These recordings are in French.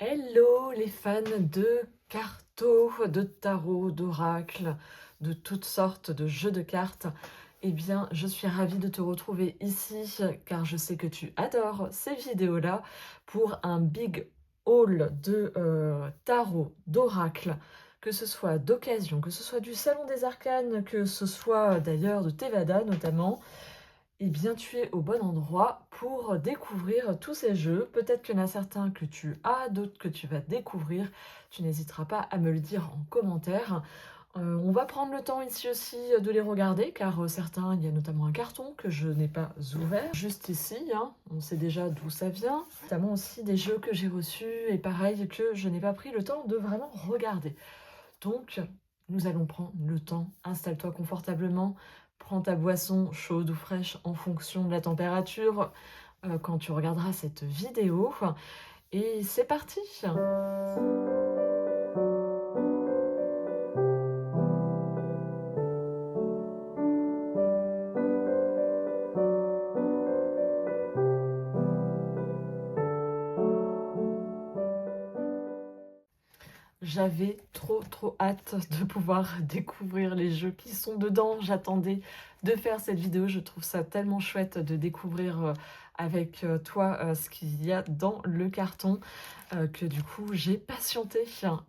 Hello les fans de carto, de tarot, d'oracle, de toutes sortes de jeux de cartes. Eh bien, je suis ravie de te retrouver ici car je sais que tu adores ces vidéos-là pour un big haul de tarot, d'oracle, que ce soit d'occasion, que ce soit du Salon des Arcanes, que ce soit d'ailleurs de Tevada notamment. Eh bien, tu es au bon endroit pour découvrir tous ces jeux. Peut-être qu'il y en a certains que tu as, d'autres que tu vas découvrir. Tu n'hésiteras pas à me le dire en commentaire. On va prendre le temps ici aussi de les regarder, car certains, il y a notamment un carton que je n'ai pas ouvert. Juste ici, hein, on sait déjà d'où ça vient. Notamment aussi des jeux que j'ai reçus, et pareil, que je n'ai pas pris le temps de vraiment regarder. Donc, nous allons prendre le temps. Installe-toi confortablement. Prends ta boisson chaude ou fraîche en fonction de la température quand tu regarderas cette vidéo. Et c'est parti! J'avais trop hâte de pouvoir découvrir les jeux qui sont dedans. J'attendais de faire cette vidéo. Je trouve ça tellement chouette de découvrir avec toi ce qu'il y a dans le carton que du coup j'ai patienté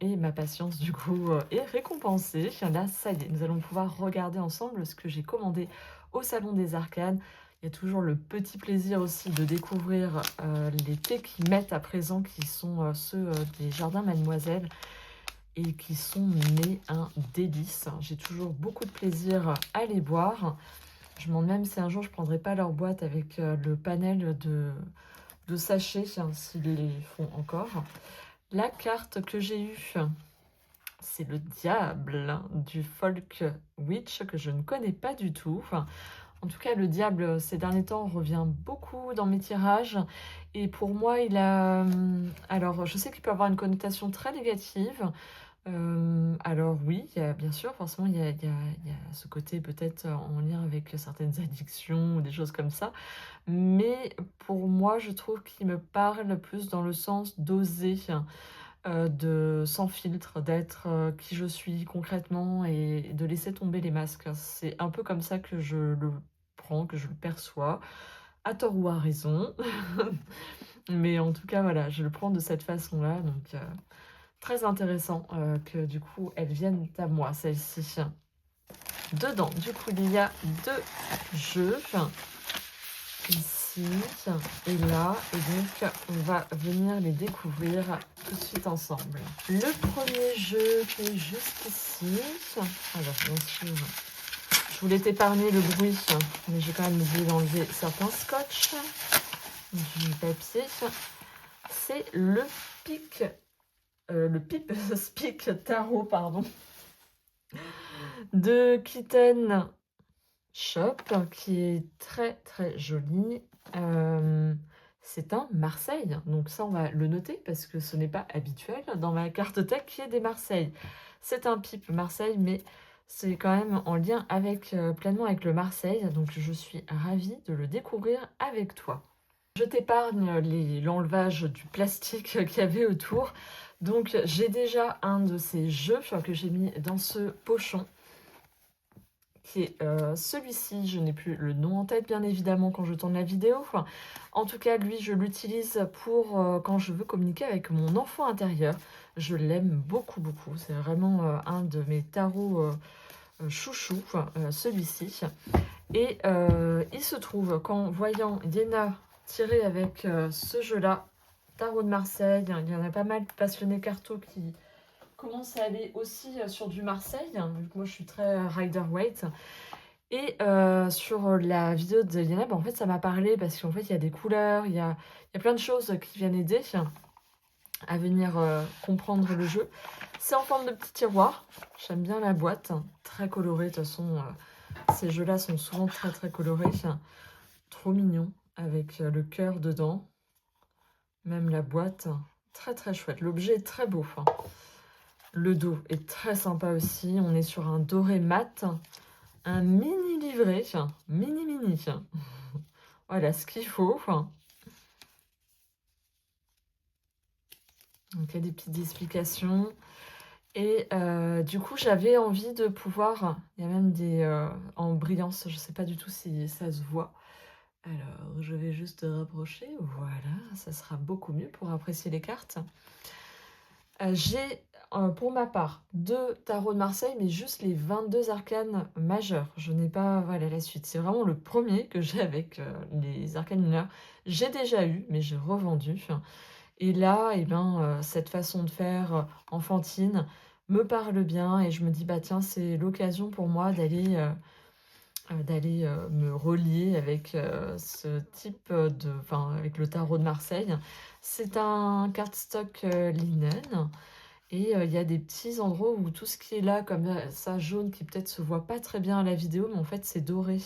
et ma patience du coup est récompensée. Là, ça y est, nous allons pouvoir regarder ensemble ce que j'ai commandé au Salon des Arcanes. Il y a toujours le petit plaisir aussi de découvrir les thés qu'ils mettent à présent, qui sont ceux des Jardins Mademoiselle, et qui sont mais un délice. J'ai toujours beaucoup de plaisir à les boire. Je me demande même si un jour je ne prendrai pas leur boîte avec le panel de sachets, s'ils les font encore. La carte que j'ai eue, c'est le diable du Folk Witch, que je ne connais pas du tout. En tout cas, le diable, ces derniers temps, revient beaucoup dans mes tirages. Et pour moi, il a... Alors, je sais qu'il peut avoir une connotation très négative. Alors oui, il y a, bien sûr, forcément, il y a ce côté peut-être en lien avec certaines addictions ou des choses comme ça. Mais pour moi, je trouve qu'il me parle plus dans le sens d'oser, de sans filtre, d'être qui je suis concrètement et de laisser tomber les masques. C'est un peu comme ça que je le prends, que je le perçois, à tort ou à raison. Mais en tout cas, voilà, je le prends de cette façon-là. Donc, très intéressant que du coup, elles viennent à moi, celles-ci. Dedans, du coup, il y a deux jeux. Ici et là, et donc on va venir les découvrir tout de suite ensemble. Le premier jeu qui est juste ici, alors bien sûr, je voulais t'épargner le bruit, mais j'ai quand même oublié d'enlever certains scotch du papier. C'est le pic, le Pip Speak Tarot, pardon, de Kitten Shop, qui est très joli. C'est un Marseille, donc ça on va le noter parce que ce n'est pas habituel dans ma carte tech qui est des Marseille. C'est un pipe Marseille, mais c'est quand même en lien avec pleinement avec le Marseille, donc je suis ravie de le découvrir avec toi. Je t'épargne l'enlevage du plastique qu'il y avait autour. Donc j'ai déjà un de ces jeux que j'ai mis dans ce pochon, qui est celui-ci. Je n'ai plus le nom en tête, bien évidemment, quand je tourne la vidéo. En tout cas, lui, je l'utilise pour quand je veux communiquer avec mon enfant intérieur. Je l'aime beaucoup. C'est vraiment un de mes tarots chouchou, celui-ci. Et il se trouve qu'en voyant Yéna tirer avec ce jeu-là, Tarot de Marseille, il y en a pas mal de passionnés carto qui commencent à aller aussi sur du Marseille, vu que moi je suis très Rider-Waite. Et sur la vidéo de Yéna, en fait ça m'a parlé parce qu'en fait il y a des couleurs, il y a plein de choses qui viennent aider à venir comprendre le jeu. C'est en forme de petit tiroir, j'aime bien la boîte, très colorée, de toute façon ces jeux-là sont souvent très colorés. Trop mignon, avec le cœur dedans. Même la boîte, très chouette. L'objet est très beau. Le dos est très sympa aussi. On est sur un doré mat. Un mini livret. Mini. Voilà ce qu'il faut. Donc il y a des petites explications et du coup, j'avais envie de pouvoir il y a même des, en brillance, je sais pas du tout si ça se voit. Alors, je vais juste rapprocher, voilà, ça sera beaucoup mieux pour apprécier les cartes. J'ai, pour ma part, 2 tarots de Marseille, mais juste les 22 arcanes majeurs. Je n'ai pas, voilà, la suite. C'est vraiment le premier que j'ai avec, les arcanes mineurs. J'ai déjà eu, mais j'ai revendu. Et là, et ben, cette façon de faire, enfantine me parle bien et je me dis: «Bah, tiens, c'est l'occasion pour moi d'aller, me relier avec, ce type, de enfin, avec le tarot de Marseille». C'est un cardstock, linen et il y a des petits endroits où tout ce qui est là, comme, ça, jaune, qui peut-être se voit pas très bien à la vidéo, mais en fait, c'est doré.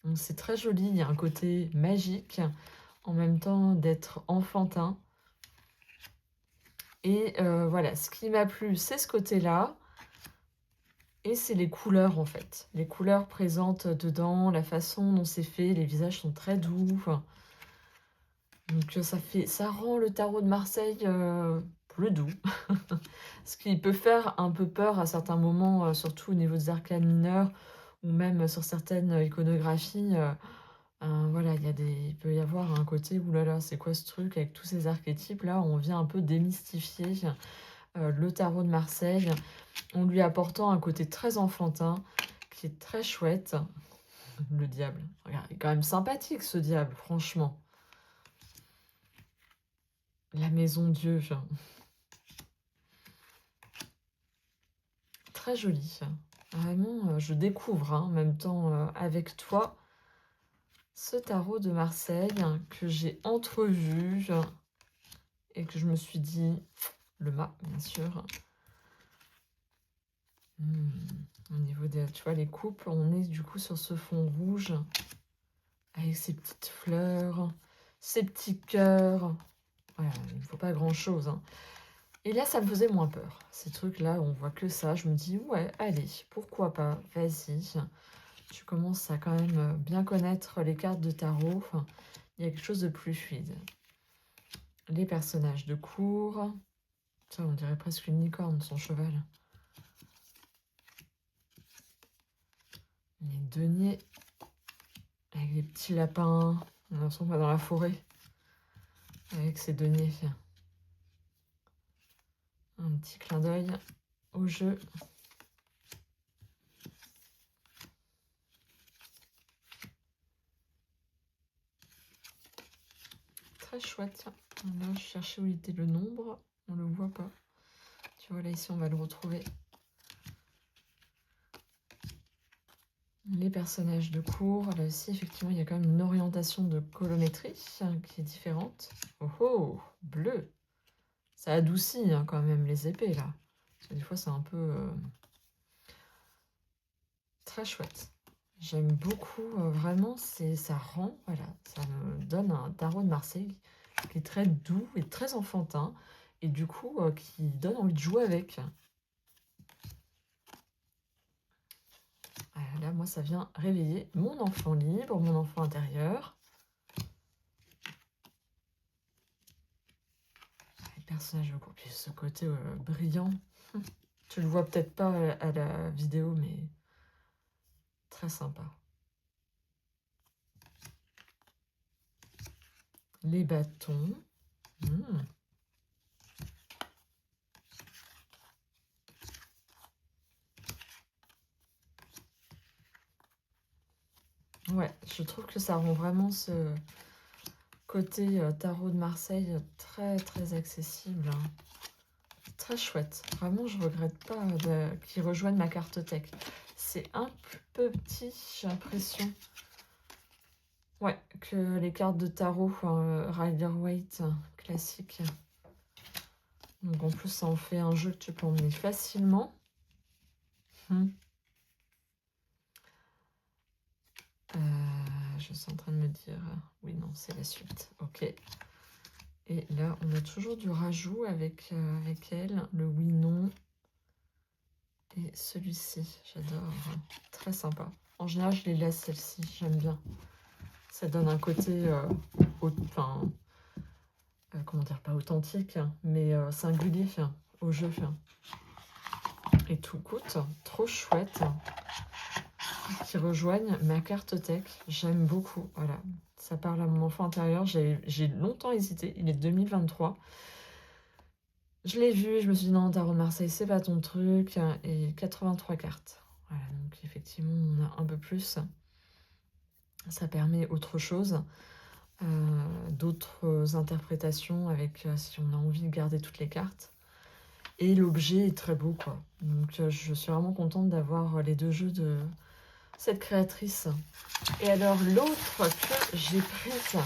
Donc c'est très joli, il y a un côté magique, en même temps d'être enfantin et voilà, ce qui m'a plu, c'est ce côté-là et c'est les couleurs, en fait. Les couleurs présentes dedans, la façon dont c'est fait, les visages sont très doux, enfin, donc ça rend le tarot de Marseille, plus doux. Ce qui peut faire un peu peur à certains moments, surtout au niveau des arcanes mineurs ou même sur certaines, iconographies, voilà, il peut y avoir un côté: «Ouh là là, c'est quoi ce truc avec tous ces archétypes?» Là, on vient un peu démystifier, le tarot de Marseille, en lui apportant un côté très enfantin, qui est très chouette. Le diable, regarde, il est quand même sympathique ce diable, franchement. La maison Dieu, enfin, très joli. Vraiment, je découvre, hein, en même temps, avec toi, ce tarot de Marseille que j'ai entrevu et que je me suis dit, le mât, bien sûr. Au niveau des, tu vois, les coupes, on est du coup sur ce fond rouge avec ces petites fleurs, ces petits cœurs. Voilà, il ne faut pas grand-chose, hein. Et là, ça me faisait moins peur. Ces trucs-là, on voit que ça. Je me dis, ouais, allez, pourquoi pas, vas-y. Tu commences à quand même bien connaître les cartes de tarot. Enfin, il y a quelque chose de plus fluide. Les personnages de cour. Ça, on dirait presque une licorne, son cheval. Les deniers. Avec les petits lapins. On a l'impression qu'on va dans la forêt. Avec ces deniers. Un petit clin d'œil au jeu. Très chouette. Là, je cherchais où était le nombre. On le voit pas. Tu vois, là, ici, on va le retrouver. Les personnages de cour, là aussi, effectivement, il y a quand même une orientation de colométrie qui est différente. Oh oh, bleu. Ça adoucit quand même les épées, là. Parce que des fois, c'est un peu... très chouette. J'aime beaucoup, vraiment, ça rend, voilà, ça me donne un tarot de Marseille qui est très doux et très enfantin. Et du coup, qui donne envie de jouer avec. Là, moi, ça vient réveiller mon enfant libre, mon enfant intérieur. Les personnages de groupe, puis ce côté brillant. Tu le vois peut-être pas à la vidéo, mais très sympa. Les bâtons. Ouais, je trouve que ça rend vraiment ce côté tarot de Marseille très très accessible, hein. Très chouette. Vraiment, je regrette pas qu'ils rejoignent ma cartothèque. C'est un peu petit, j'ai l'impression. Ouais, que les cartes de tarot Rider-Waite classique. Donc en plus, ça en fait un jeu que tu peux emmener facilement. Je suis en train de me dire... oui, non, c'est la suite. Ok. Et là, on a toujours du rajout avec elle. Le oui-non. Et celui-ci, j'adore. Très sympa. En général, je les laisse, celle-ci. J'aime bien. Ça donne un côté comment dire, pas authentique, mais singulier au jeu. Et tout coûte, trop chouette, qui rejoignent ma cartothèque. J'aime beaucoup, voilà. Ça parle à mon enfant intérieur. J'ai longtemps hésité, il est 2023. Je l'ai vu, je me suis dit non, Tarot de Marseille, c'est pas ton truc. Et 83 cartes. Voilà, donc effectivement, on a un peu plus. Ça permet autre chose. D'autres interprétations avec si on a envie de garder toutes les cartes. Et l'objet est très beau, quoi. Donc je suis vraiment contente d'avoir les deux jeux de cette créatrice. Et alors l'autre que j'ai prise,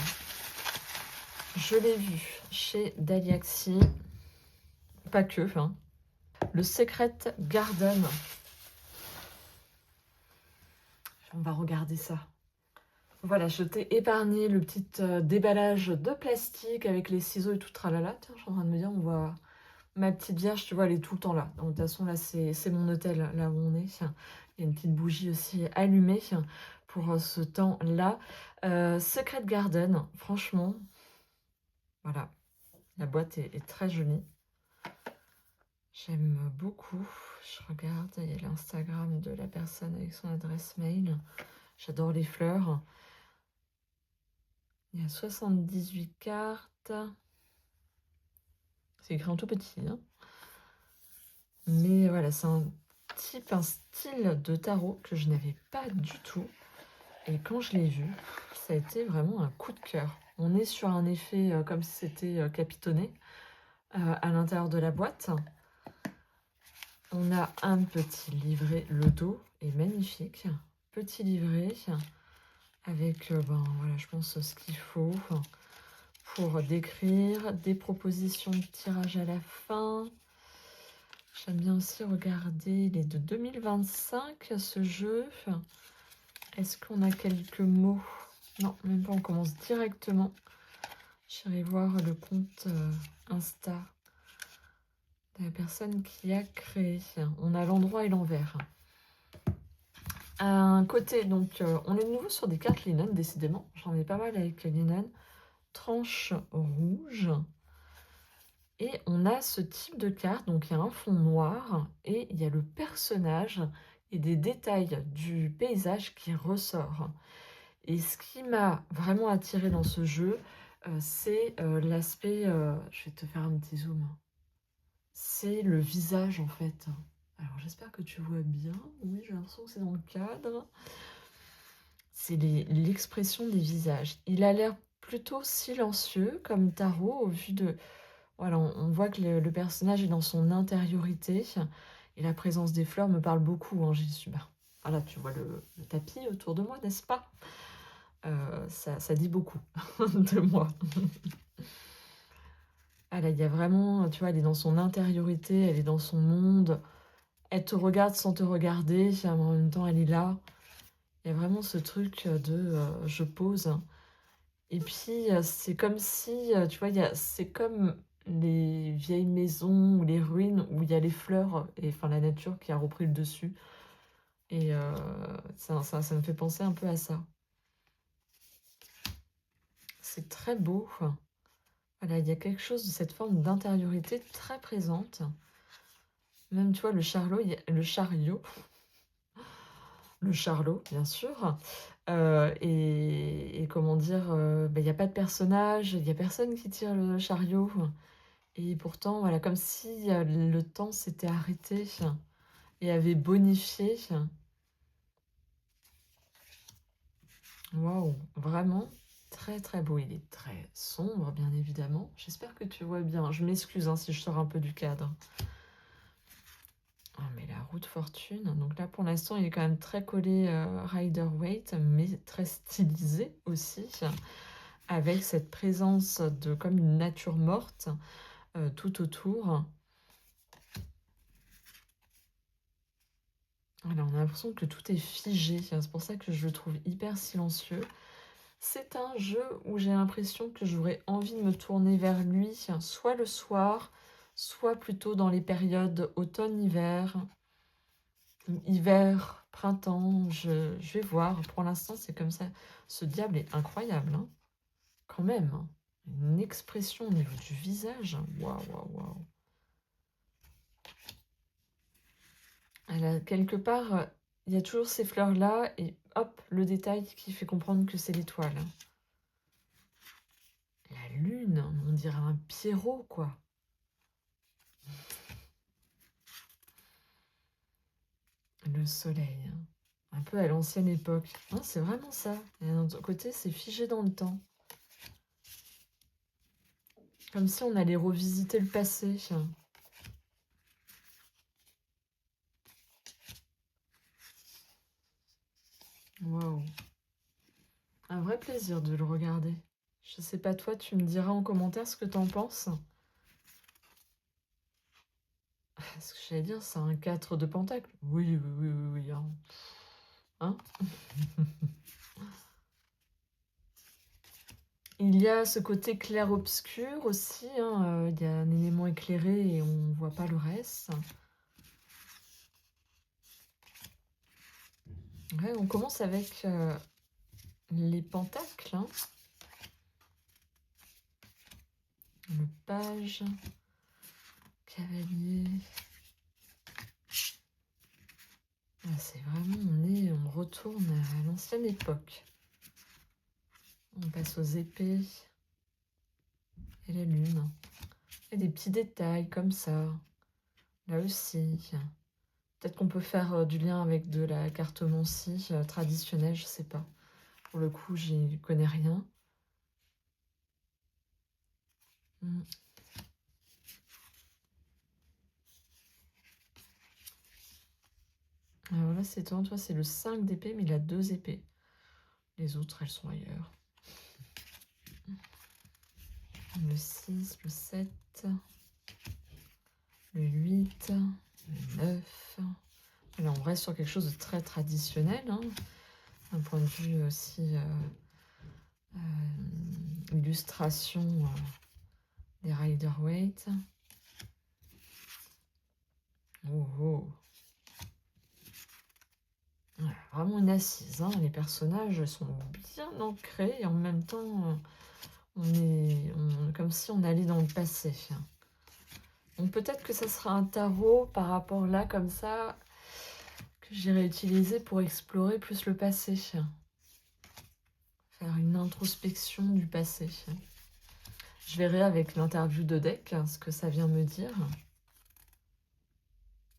je l'ai vu chez Daliaxi. Pas que, hein. Le Secret Garden. On va regarder ça. Voilà, je t'ai épargné le petit déballage de plastique avec les ciseaux et tout tralala. Tiens, je suis en train de me dire, on voit ma petite vierge, tu vois, elle est tout le temps là. Donc, de toute façon, là, c'est mon hôtel, là où on est. Il y a une petite bougie aussi allumée pour ce temps-là. Secret Garden, franchement, voilà, la boîte est très jolie. J'aime beaucoup. Je regarde, il y a l'Instagram de la personne avec son adresse mail. J'adore les fleurs. Il y a 78 cartes. C'est écrit en tout petit, hein. Mais voilà, c'est un style de tarot que je n'avais pas du tout. Et quand je l'ai vu, ça a été vraiment un coup de cœur. On est sur un effet comme si c'était capitonné à l'intérieur de la boîte. On a un petit livret, le dos est magnifique. Petit livret avec, voilà, je pense ce qu'il faut pour décrire, des propositions de tirage à la fin. J'aime bien aussi regarder, il est de 2025 ce jeu. Est-ce qu'on a quelques mots? Non, même pas, on commence directement. J'irai voir le compte Insta de la personne qui a créé. On a l'endroit et l'envers. À un côté, donc, on est de nouveau sur des cartes linen, décidément. J'en ai pas mal avec linen. Tranche rouge. Et on a ce type de carte, donc il y a un fond noir et il y a le personnage et des détails du paysage qui ressort. Et ce qui m'a vraiment attiré dans ce jeu, c'est l'aspect, je vais te faire un petit zoom, c'est le visage en fait. Alors j'espère que tu vois bien, oui j'ai l'impression que c'est dans le cadre. C'est l'expression des visages. Il a l'air plutôt silencieux comme tarot au vu de... Voilà, on voit que le personnage est dans son intériorité et la présence des fleurs me parle beaucoup. Hein, j'y suis... voilà, tu vois le tapis autour de moi, n'est-ce pas? Ça dit beaucoup de moi. Voilà, il y a vraiment, tu vois, elle est dans son intériorité, elle est dans son monde. Elle te regarde sans te regarder, mais en même temps, elle est là. Il y a vraiment ce truc de je pose. Et puis, c'est comme si, tu vois, c'est comme les vieilles maisons ou les ruines où il y a les fleurs et enfin la nature qui a repris le dessus. Et ça me fait penser un peu à ça. C'est très beau. Voilà, il y a quelque chose de cette forme d'intériorité très présente. Même, tu vois, le chariot, le charlot, bien sûr. Et comment dire, il n'y a pas de personnage, il n'y a personne qui tire le chariot. Et pourtant, voilà, comme si le temps s'était arrêté et avait bonifié. Waouh, vraiment très très beau. Il est très sombre, bien évidemment. J'espère que tu vois bien. Je m'excuse si je sors un peu du cadre. Ah, mais la roue de fortune. Donc là, pour l'instant, il est quand même très collé Rider-Waite, mais très stylisé aussi, avec cette présence de comme une nature morte tout autour. Voilà, on a l'impression que tout est figé. C'est pour ça que je le trouve hyper silencieux. C'est un jeu où j'ai l'impression que j'aurais envie de me tourner vers lui, soit le soir, soit plutôt dans les périodes automne-hiver. Hiver, printemps, je vais voir. Pour l'instant, c'est comme ça. Ce diable est incroyable, hein, quand même. Hein. Une expression au niveau du visage. Waouh, waouh, waouh. Elle a, quelque part, il y a toujours ces fleurs-là, et hop, le détail qui fait comprendre que c'est l'étoile. La lune, on dirait un pierrot, quoi. Le soleil, un peu à l'ancienne époque. Non, c'est vraiment ça. Et d'un autre côté, c'est figé dans le temps. Comme si on allait revisiter le passé. Waouh. Un vrai plaisir de le regarder. Je sais pas toi, tu me diras en commentaire ce que t'en penses. Ce que j'allais dire, c'est un 4 de pentacle. Oui, oui, oui, oui, oui. Hein. Il y a ce côté clair-obscur aussi. Il y a un élément éclairé et on ne voit pas le reste. Ouais, on commence avec les pentacles. Le page, cavalier. Ah, c'est vraiment, on retourne à l'ancienne époque. On passe aux épées et la lune. Et des petits détails comme ça. Là aussi. Peut-être qu'on peut faire du lien avec de la cartomancie traditionnelle, je sais pas. Pour le coup, j'y connais rien. Alors là, c'est toi, c'est le 5 d'épée, mais il a 2 épées. Les autres, elles sont ailleurs. Le 6, le 7, le 8, le 9. Là, on reste sur quelque chose de très traditionnel, d'un point de vue aussi illustration des Rider-Waite. Oh, oh. Ouais, vraiment une assise, les personnages sont bien ancrés et en même temps, comme si on allait dans le passé. Donc peut-être que ça sera un tarot par rapport là, comme ça, que j'irai utiliser pour explorer plus le passé. Faire une introspection du passé. Je verrai avec l'interview de deck ce que ça vient me dire.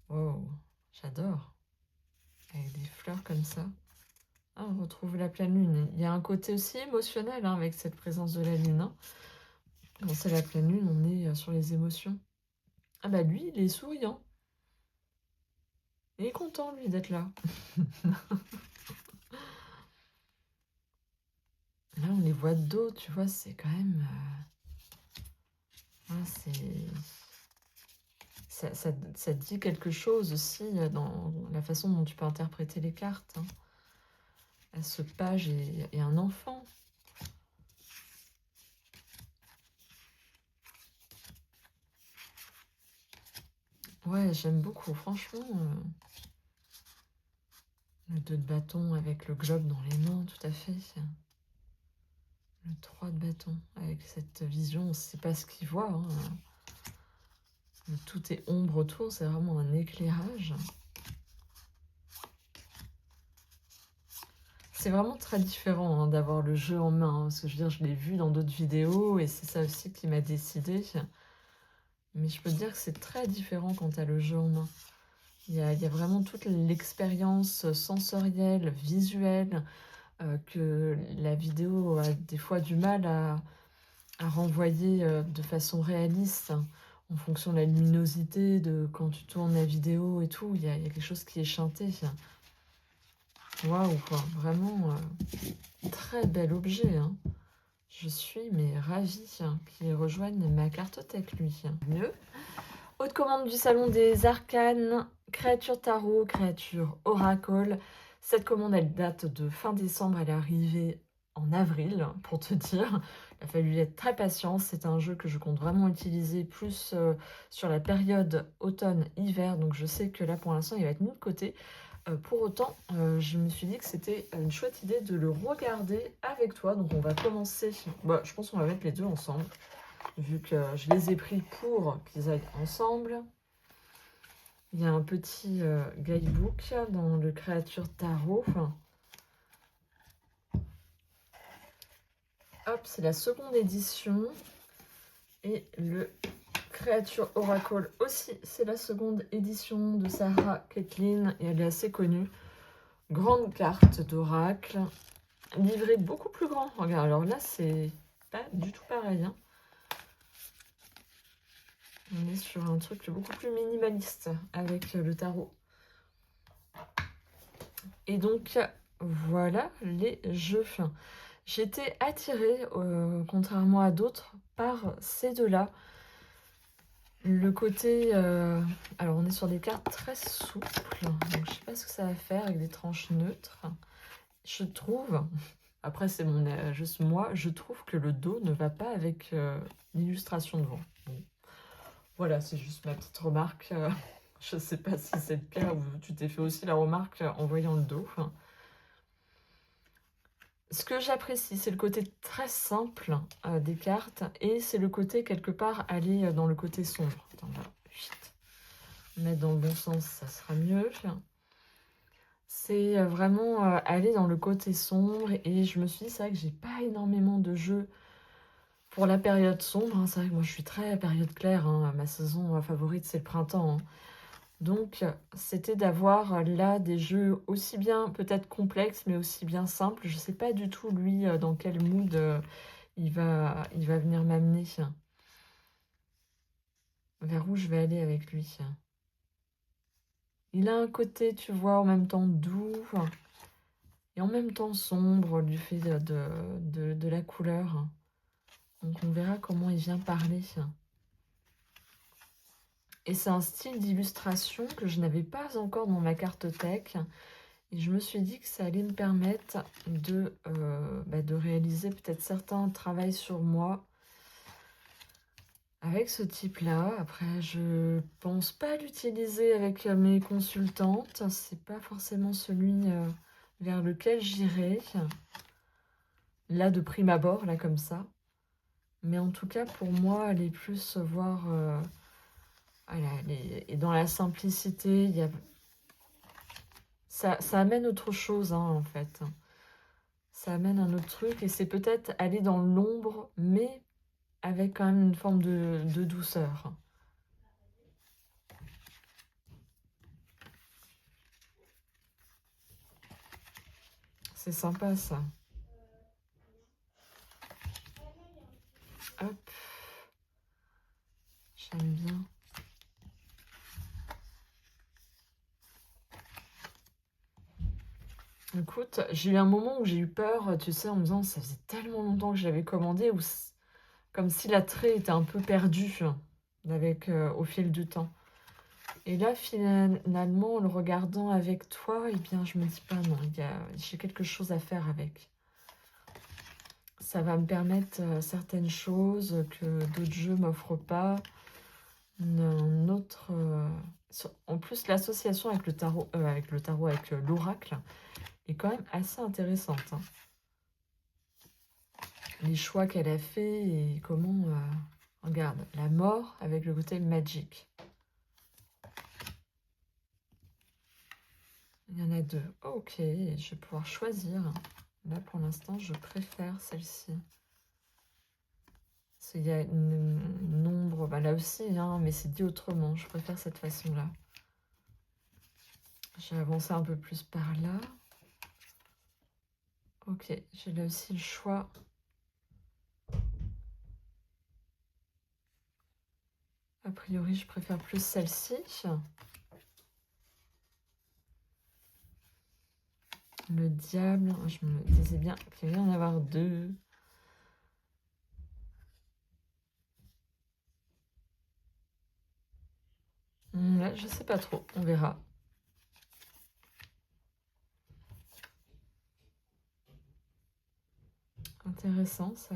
Wow, j'adore. Avec des fleurs comme ça. Ah, on retrouve la pleine lune. Il y a un côté aussi émotionnel avec cette présence de la lune. Quand c'est la pleine lune, on est sur les émotions. Ah bah lui, il est souriant. Il est content, lui, d'être là. Là, on les voit de dos, tu vois, c'est quand même... ça dit quelque chose aussi dans la façon dont tu peux interpréter les cartes. Ce page et un enfant. Ouais, j'aime beaucoup, franchement. Le 2 de bâton avec le globe dans les mains, tout à fait. Le 3 de bâton avec cette vision, on ne sait pas ce qu'il voit. Tout est ombre autour, c'est vraiment un éclairage. C'est vraiment très différent d'avoir le jeu en main, parce que je veux dire, je l'ai vu dans d'autres vidéos et c'est ça aussi qui m'a décidé. Mais je peux te dire que c'est très différent quand tu as le jeu en main. Il y a vraiment toute l'expérience sensorielle, visuelle, que la vidéo a des fois du mal à renvoyer de façon réaliste, en fonction de la luminosité, de quand tu tournes la vidéo et tout. Il y a quelque chose qui est chanté. Waouh, quoi. Vraiment, très bel objet. Je suis ravie qu'il rejoigne ma cartothèque, lui. Mieux. Haute commande du salon des arcanes, créature tarot, créature oracle. Cette commande, elle date de fin décembre, elle est arrivée en avril, pour te dire. Il a fallu être très patient. C'est un jeu que je compte vraiment utiliser plus sur la période automne-hiver. Donc je sais que là, pour l'instant, il va être mis de côté. pour autant, je me suis dit que c'était une chouette idée de le regarder avec toi. Donc on va commencer, bah, je pense qu'on va mettre les deux ensemble, vu que je les ai pris pour qu'ils aillent ensemble. Il y a un petit guidebook dans le Créature Tarot. Hop, c'est la seconde édition. Et le Créature Oracle aussi, c'est la seconde édition de Sarah Kathleen et elle est assez connue. Grande carte d'oracle, livret beaucoup plus grand. Regarde, alors là, c'est pas du tout pareil, hein. On est sur un truc beaucoup plus minimaliste avec le tarot. Et donc, voilà les jeux. J'étais attirée, contrairement à d'autres, par ces deux-là. Le côté... alors, on est sur des cartes très souples. Donc, je ne sais pas ce que ça va faire avec des tranches neutres. Je trouve... Après, c'est juste moi. Je trouve que le dos ne va pas avec l'illustration devant. Bon. Voilà, c'est juste ma petite remarque. Je ne sais pas si c'est le cas ou tu t'es fait aussi la remarque en voyant le dos. Ce que j'apprécie, c'est le côté très simple des cartes et c'est le côté, quelque part, aller dans le côté sombre. Attends, on va mettre dans le bon sens, ça sera mieux. C'est vraiment aller dans le côté sombre et je me suis dit, c'est vrai que j'ai pas énormément de jeux pour la période sombre. Hein. C'est vrai que moi, je suis très période claire. Hein. Ma saison favorite, c'est le printemps. Hein. Donc, c'était d'avoir là des jeux aussi bien peut-être complexes, mais aussi bien simples. Je ne sais pas du tout, lui, dans quel mood il va venir m'amener. Vers où je vais aller avec lui. Il a un côté, tu vois, en même temps doux et en même temps sombre du fait de la couleur. Donc, on verra comment il vient parler. Et c'est un style d'illustration que je n'avais pas encore dans ma cartothèque. Et je me suis dit que ça allait me permettre de réaliser peut-être certains travaux sur moi avec ce type-là. Après, je pense pas l'utiliser avec mes consultantes. C'est pas forcément celui vers lequel j'irai. Là, de prime abord, là, comme ça. Mais en tout cas, pour moi, aller plus voir... voilà, et dans la simplicité, il y a... Ça amène autre chose, hein, en fait. Ça amène un autre truc et c'est peut-être aller dans l'ombre, mais avec quand même une forme de douceur. C'est sympa, ça. Hop. J'aime bien. Écoute, j'ai eu un moment où j'ai eu peur, tu sais, en me disant, ça faisait tellement longtemps que j'avais commandé, ou comme si l'attrait était un peu perdu avec, au fil du temps. Et là, finalement, en le regardant avec toi, eh bien, je me dis pas non, j'ai quelque chose à faire avec. Ça va me permettre certaines choses que d'autres jeux m'offrent pas. Un autre... En plus, l'association avec avec l'oracle est quand même assez intéressante. Hein. Les choix qu'elle a fait et comment... regarde, la mort avec le côté magic. Il y en a deux. Ok, je vais pouvoir choisir. Là, pour l'instant, je préfère celle-ci. Il y a une ombre, bah là aussi, hein, mais c'est dit autrement. Je préfère cette façon-là. J'ai avancé un peu plus par là. Ok, j'ai là aussi le choix. A priori, je préfère plus celle-ci. Le diable, je me disais bien qu'il y allait en avoir deux. Là, je sais pas trop, on verra. Intéressant, ça.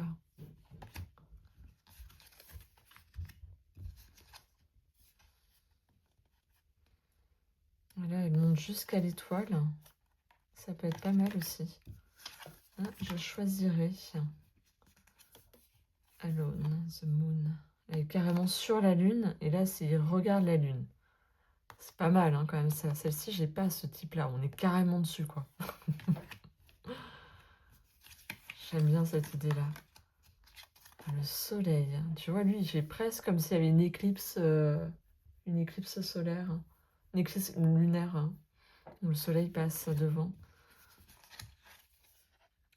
Voilà, mon monte jusqu'à l'étoile. Ça peut être pas mal aussi. Ah, je choisirais Alone, the Moon. Elle est carrément sur la lune. Et là, c'est il regarde la lune. C'est pas mal hein, quand même ça. Celle-ci, j'ai pas ce type-là. On est carrément dessus, quoi. J'aime bien cette idée-là. Le soleil. Tu vois, lui, il fait presque comme s'il y avait une éclipse solaire. Une éclipse lunaire. Hein, où le soleil passe devant.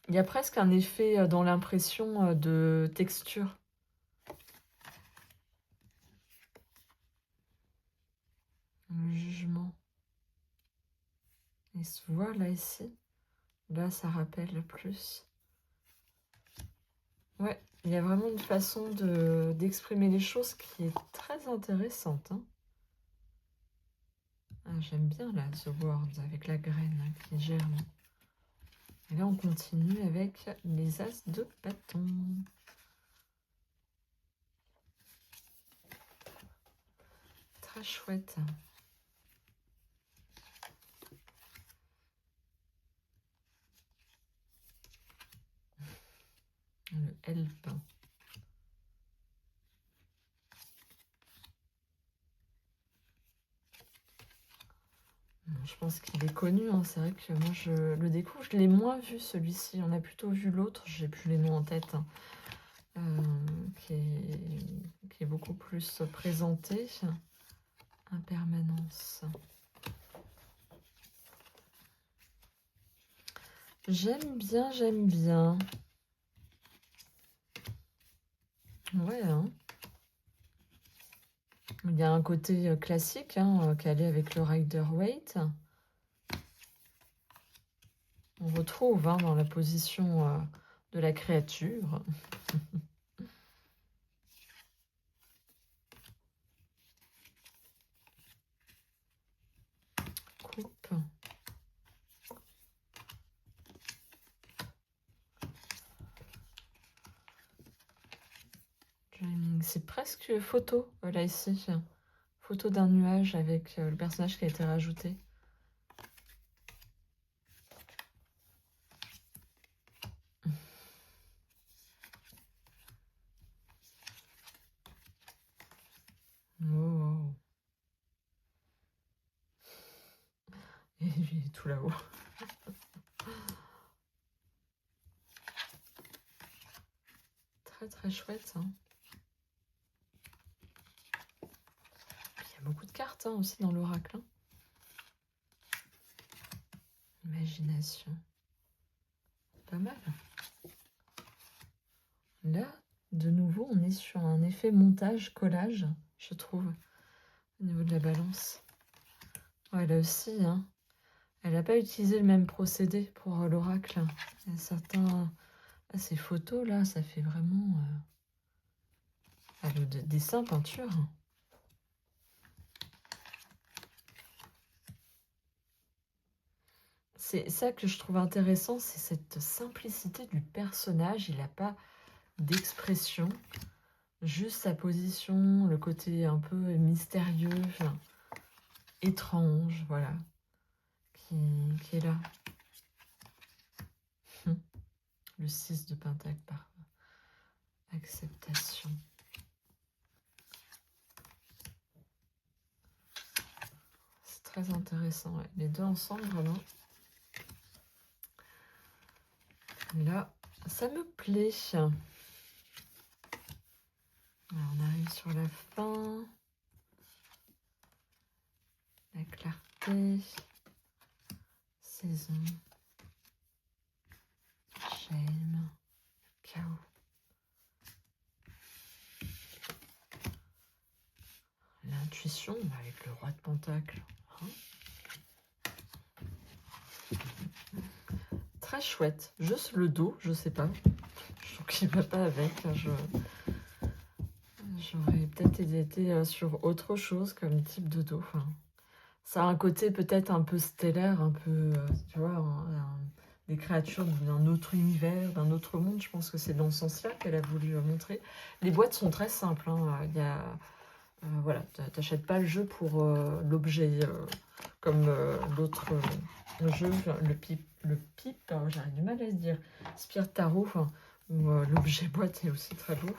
Il y a presque un effet dans l'impression de texture. Le jugement. Il se voit là, ici. Là, ça rappelle plus. Ouais, il y a vraiment une façon d'exprimer les choses qui est très intéressante. Hein. Ah, j'aime bien là, The World, avec la graine hein, qui germe. Et là, on continue avec les as de bâton. Très chouette. Le help. Je pense qu'il est connu, hein. C'est vrai que moi je le découvre. Je l'ai moins vu celui-ci. On a plutôt vu l'autre, j'ai plus les noms en tête, hein. Qui est beaucoup plus présenté. Impermanence. J'aime bien, j'aime bien. Ouais, hein. Il y a un côté classique, hein, calé avec le Rider-Waite. On retrouve hein, dans la position de la créature. Coupe. C'est presque photo, là, ici. Photo d'un nuage avec le personnage qui a été rajouté. Oh. Et lui, il est tout là-haut. Très, très chouette, hein. Il y a beaucoup de cartes hein, aussi dans l'oracle. Hein. Imagination. Pas mal. Là, de nouveau, on est sur un effet montage-collage, je trouve, au niveau de la balance. Ouais, là aussi, hein, elle n'a pas utilisé le même procédé pour l'oracle. Il y a certains... Ah, ces photos, là, ça fait vraiment... le dessin, peinture. C'est ça que je trouve intéressant, c'est cette simplicité du personnage. Il n'a pas d'expression, juste sa position, le côté un peu mystérieux, enfin, étrange, voilà, qui est là. Le 6 de Pentacle par acceptation. C'est très intéressant, ouais. Les deux ensemble, vraiment. Là, ça me plaît. Alors, on arrive sur la fin. La clarté. Saison. Shame. Chaos. L'intuition avec le roi de Pentacle. Hein, très chouette. Juste le dos, je sais pas. Je trouve qu'il va pas avec. J'aurais peut-être été sur autre chose comme type de dos. Enfin, ça a un côté peut-être un peu stellaire, un peu, tu vois, des créatures d'un autre univers, d'un autre monde. Je pense que c'est dans ce sens-là qu'elle a voulu montrer. Les boîtes sont très simples. Hein. Il y a, voilà, t'achètes pas le jeu pour l'objet comme l'autre jeu, le pipe, j'arrive du mal à se dire, Spire Tarot, où l'objet boîte est aussi très beau.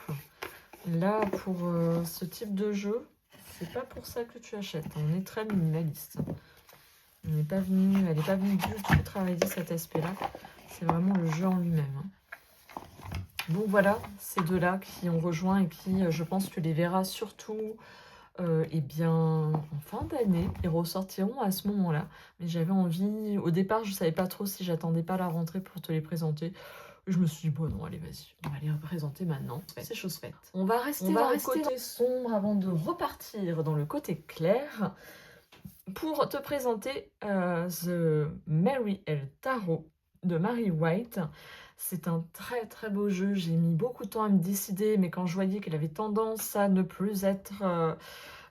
Là, pour ce type de jeu, c'est pas pour ça que tu achètes. On est très minimaliste. Elle n'est pas venue du tout travailler cet aspect-là. C'est vraiment le jeu en lui-même. Donc voilà, ces deux-là qui ont rejoint et qui, je pense, tu les verras surtout eh bien, en fin d'année. Ils ressortiront à ce moment-là. Mais j'avais envie, au départ, je ne savais pas trop si j'attendais pas la rentrée pour te les présenter. Je me suis dit, bon non, allez, vas-y, on va les présenter maintenant. C'est chose faite. On va rester dans le côté sombre avant de repartir dans le côté clair pour te présenter The Mary L. Tarot de Mary White. C'est un très très beau jeu. J'ai mis beaucoup de temps à me décider, mais quand je voyais qu'elle avait tendance à ne plus être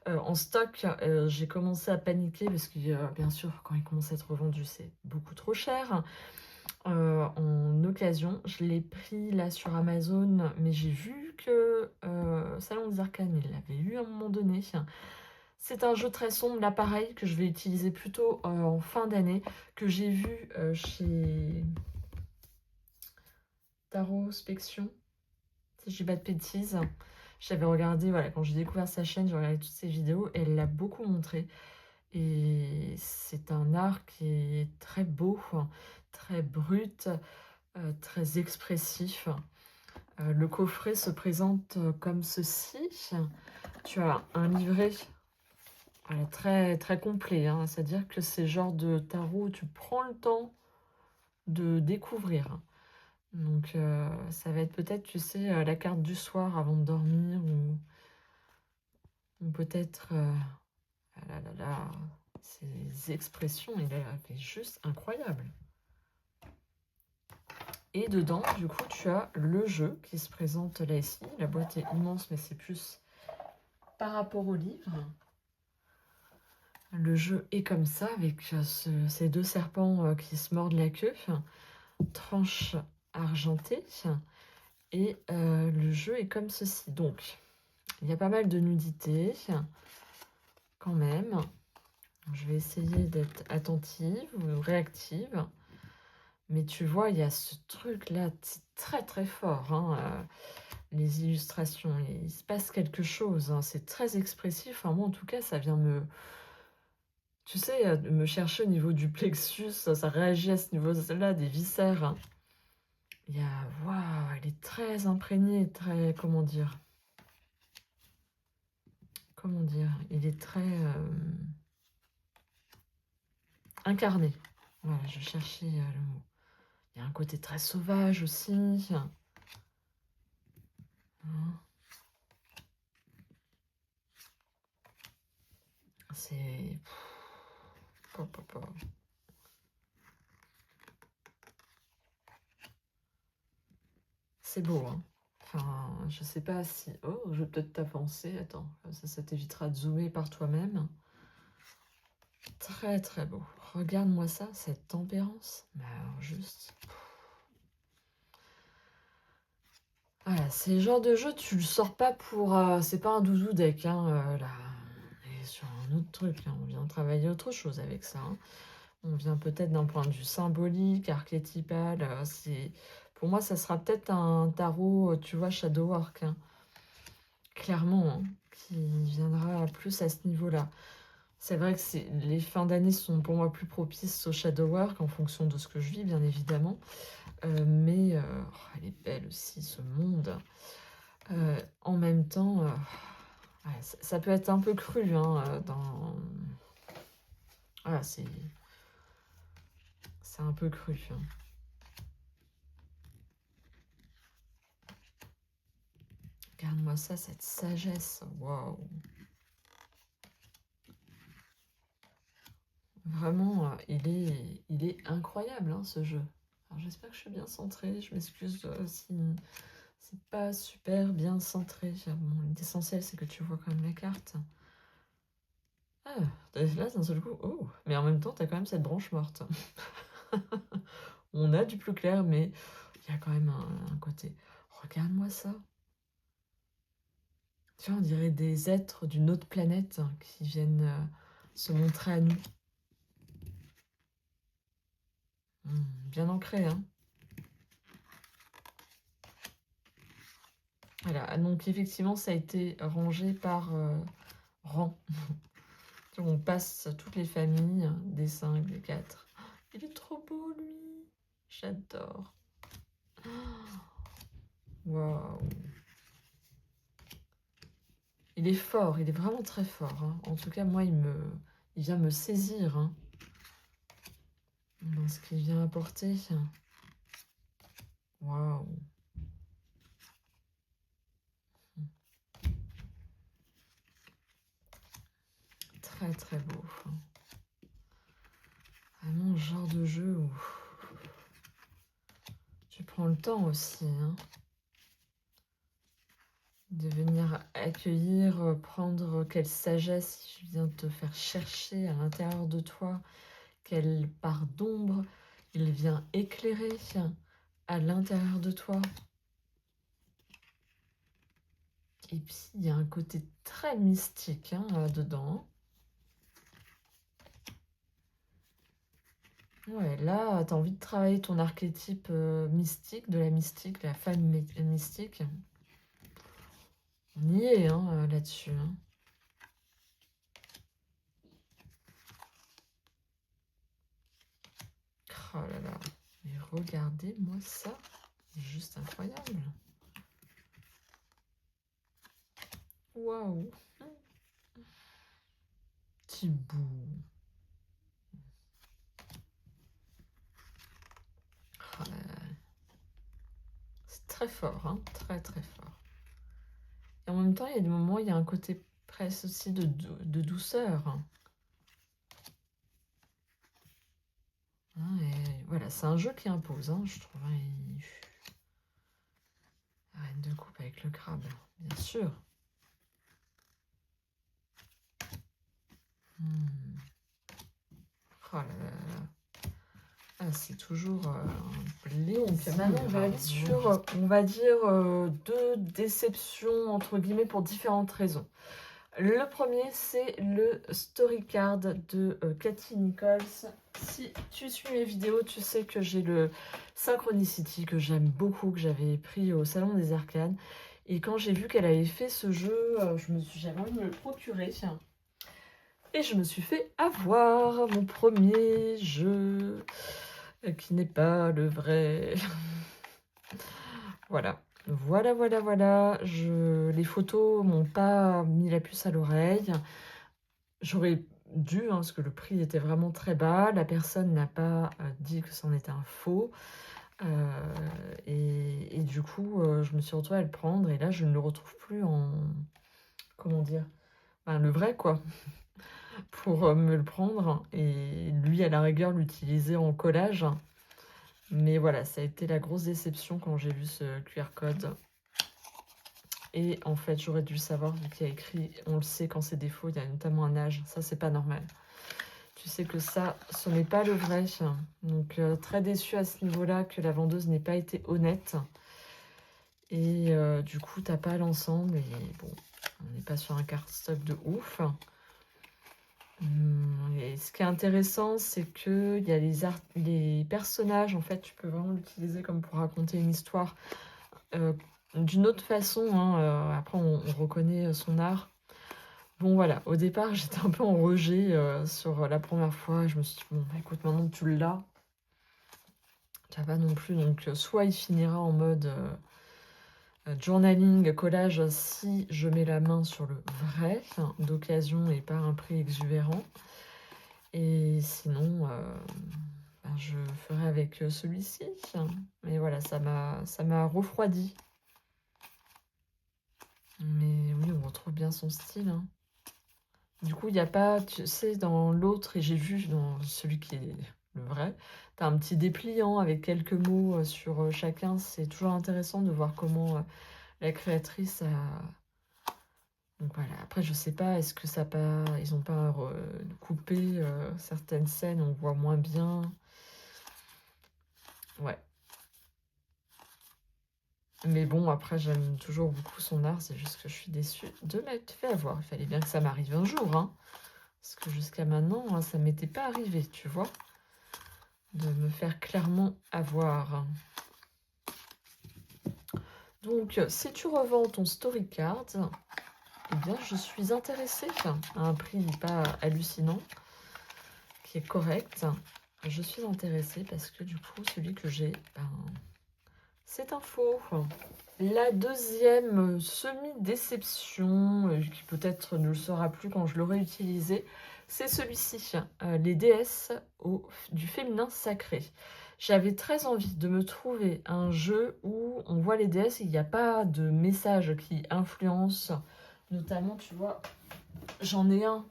en stock, j'ai commencé à paniquer parce que bien sûr, quand il commence à être revendu, c'est beaucoup trop cher. En occasion, je l'ai pris là sur Amazon, mais j'ai vu que Salon des Arcanes, il l'avait eu à un moment donné. C'est un jeu très sombre, là pareil, que je vais utiliser plutôt en fin d'année, que j'ai vu chez Tarot Spection, si je dis pas de bêtises. J'avais regardé, voilà, quand j'ai découvert sa chaîne, j'ai regardé toutes ses vidéos, et elle l'a beaucoup montré. Et c'est un art qui est très beau, très brut, très expressif. Le coffret se présente comme ceci. Tu as un livret très, très complet, hein. C'est-à-dire que c'est le genre de tarot où tu prends le temps de découvrir. Donc ça va être peut-être, tu sais, la carte du soir avant de dormir, ou peut-être... ah là là là, ces expressions, il est juste incroyable. Et dedans, du coup, tu as le jeu qui se présente là ici. La boîte est immense, mais c'est plus par rapport au livre. Le jeu est comme ça, avec ces deux serpents qui se mordent la queue. Tranche argentée. Et le jeu est comme ceci. Donc, il y a pas mal de nudité, quand même. Je vais essayer d'être attentive ou réactive. Mais tu vois, il y a ce truc-là, c'est très très fort, hein, les illustrations. Il se passe quelque chose, hein, c'est très expressif. Enfin, moi, en tout cas, ça vient me... Tu sais, me chercher au niveau du plexus, ça réagit à ce niveau-là, des viscères. Hein. Il y a... Waouh, elle est très imprégnée, très... Comment dire? Comment dire? Il est très... incarné. Voilà, je cherchais le mot. Il y a un côté très sauvage aussi. Hein. C'est... C'est beau, hein. Enfin, je sais pas si... Oh, je vais peut-être t'avancer. Attends, comme ça t'évitera de zoomer par toi-même. Très, très beau. Regarde-moi ça, cette tempérance. Mais alors, juste... Voilà, c'est le genre de jeu, tu le sors pas pour... c'est pas un doudou deck, hein, là. On est sur un autre truc, là. On vient travailler autre chose avec ça, hein. On vient peut-être d'un point de vue symbolique, archétypal. Pour moi, ça sera peut-être un tarot, tu vois, Shadowwork, hein. Clairement, hein, qui viendra plus à ce niveau-là. C'est vrai que les fins d'année sont pour moi plus propices au Shadowwork en fonction de ce que je vis, bien évidemment. Mais oh, elle est belle aussi, ce monde. En même temps, ouais, ça peut être un peu cru, hein, Voilà, c'est un peu cru. Hein. Regarde-moi ça, cette sagesse. Waouh. Vraiment, il est incroyable, hein, ce jeu. Alors, j'espère que je suis bien centrée. Je m'excuse si c'est pas super bien centré. Bon, l'essentiel, c'est que tu vois quand même la carte. Ah, là, d'un seul coup, oh, mais en même temps, t'as quand même cette branche morte. On a du plus clair, mais il y a quand même un côté. Regarde-moi ça. Tu vois, on dirait des êtres d'une autre planète qui viennent se montrer à nous. Bien ancré, hein. Voilà, donc effectivement, ça a été rangé par rang. On passe toutes les familles, des 5, des 4. Il est trop beau, lui. J'adore. Waouh. Il est fort, il est vraiment très fort, hein. En tout cas, moi, il vient me saisir, hein, dans ce qu'il vient apporter. Waouh. Très très beau. Vraiment, genre de jeu où tu prends le temps aussi, hein, de venir accueillir, prendre quelle sagesse je viens te faire chercher à l'intérieur de toi, quelle part d'ombre il vient éclairer à l'intérieur de toi. Et puis, il y a un côté très mystique, hein, là-dedans. Ouais, là, tu as envie de travailler ton archétype mystique, de la femme mystique. On y est, hein, là-dessus, hein. Oh là là, mais regardez-moi ça, c'est juste incroyable. Waouh, petit bout. Oh là là. C'est très fort, hein, très très fort. Et en même temps, il y a des moments où il y a un côté presque aussi de douceur. Hein, et voilà, c'est un jeu qui impose, hein, je trouve. Hein, reine de coupe avec le crabe, bien sûr. Oh là là. Ah, c'est toujours un Léon. Maintenant, on va aller sur, on va dire, 2 déceptions, entre guillemets, pour différentes raisons. Le premier, c'est le story card de Cathy Nichols. Si tu suis mes vidéos, tu sais que j'ai le Synchronicity, que j'aime beaucoup, que j'avais pris au Salon des Arcanes. Et quand j'ai vu qu'elle avait fait ce jeu, j'avais envie de me le procurer. Et je me suis fait avoir mon premier jeu, qui n'est pas le vrai. Voilà. Voilà. Les photos m'ont pas mis la puce à l'oreille. J'aurais dû, hein, parce que le prix était vraiment très bas. La personne n'a pas dit que c'en était un faux. Et du coup, je me suis retrouvée à le prendre. Et là, je ne le retrouve plus en... Comment dire? Ben, le vrai, quoi. Pour me le prendre. Et lui, à la rigueur, l'utiliser en collage. Mais voilà, ça a été la grosse déception quand j'ai vu ce QR code. Et en fait, j'aurais dû le savoir, vu qu'il y a écrit, on le sait quand c'est des faux, il y a notamment un âge. Ça, c'est pas normal. Tu sais que ça, ce n'est pas le vrai. Donc, très déçue à ce niveau-là que la vendeuse n'ait pas été honnête. Et du coup, t'as pas l'ensemble. Et bon, on n'est pas sur un cardstock de ouf. Et ce qui est intéressant, c'est que il y a les personnages, en fait, tu peux vraiment l'utiliser comme pour raconter une histoire d'une autre façon. Hein, après, on reconnaît son art. Bon, voilà, au départ, j'étais un peu en rejet sur la première fois. Je me suis dit, bon, bah, écoute, maintenant que tu l'as, tu n'as pas non plus. Donc, soit il finira en mode journaling, collage, si je mets la main sur le vrai, d'occasion et pas un prix exubérant. Et sinon, bah, je ferai avec celui-ci. Mais voilà, ça m'a refroidi. Mais oui, on retrouve bien son style. Hein. Du coup, il n'y a pas, tu sais, dans l'autre, et j'ai vu dans celui qui est le vrai, tu as un petit dépliant avec quelques mots sur chacun. C'est toujours intéressant de voir comment la créatrice a... Donc voilà, après, je sais pas, est-ce que ça pas... Ils n'ont pas coupé certaines scènes, on voit moins bien. Ouais. Mais bon, après, j'aime toujours beaucoup son art, c'est juste que je suis déçue de m'être fait avoir. Il fallait bien que ça m'arrive un jour, hein. Parce que jusqu'à maintenant, ça m'était pas arrivé, tu vois. de me faire clairement avoir. Donc, si tu revends ton story card, eh bien, je suis intéressée à un prix pas hallucinant, qui est correct. Je suis intéressée parce que du coup, celui que j'ai, ben, c'est un faux. La deuxième semi-déception, qui peut-être ne le sera plus quand je l'aurai utilisé, c'est celui-ci, les déesses du féminin sacré. J'avais très envie de me trouver un jeu où on voit les déesses et il n'y a pas de message qui influence. Notamment, tu vois, j'en ai un.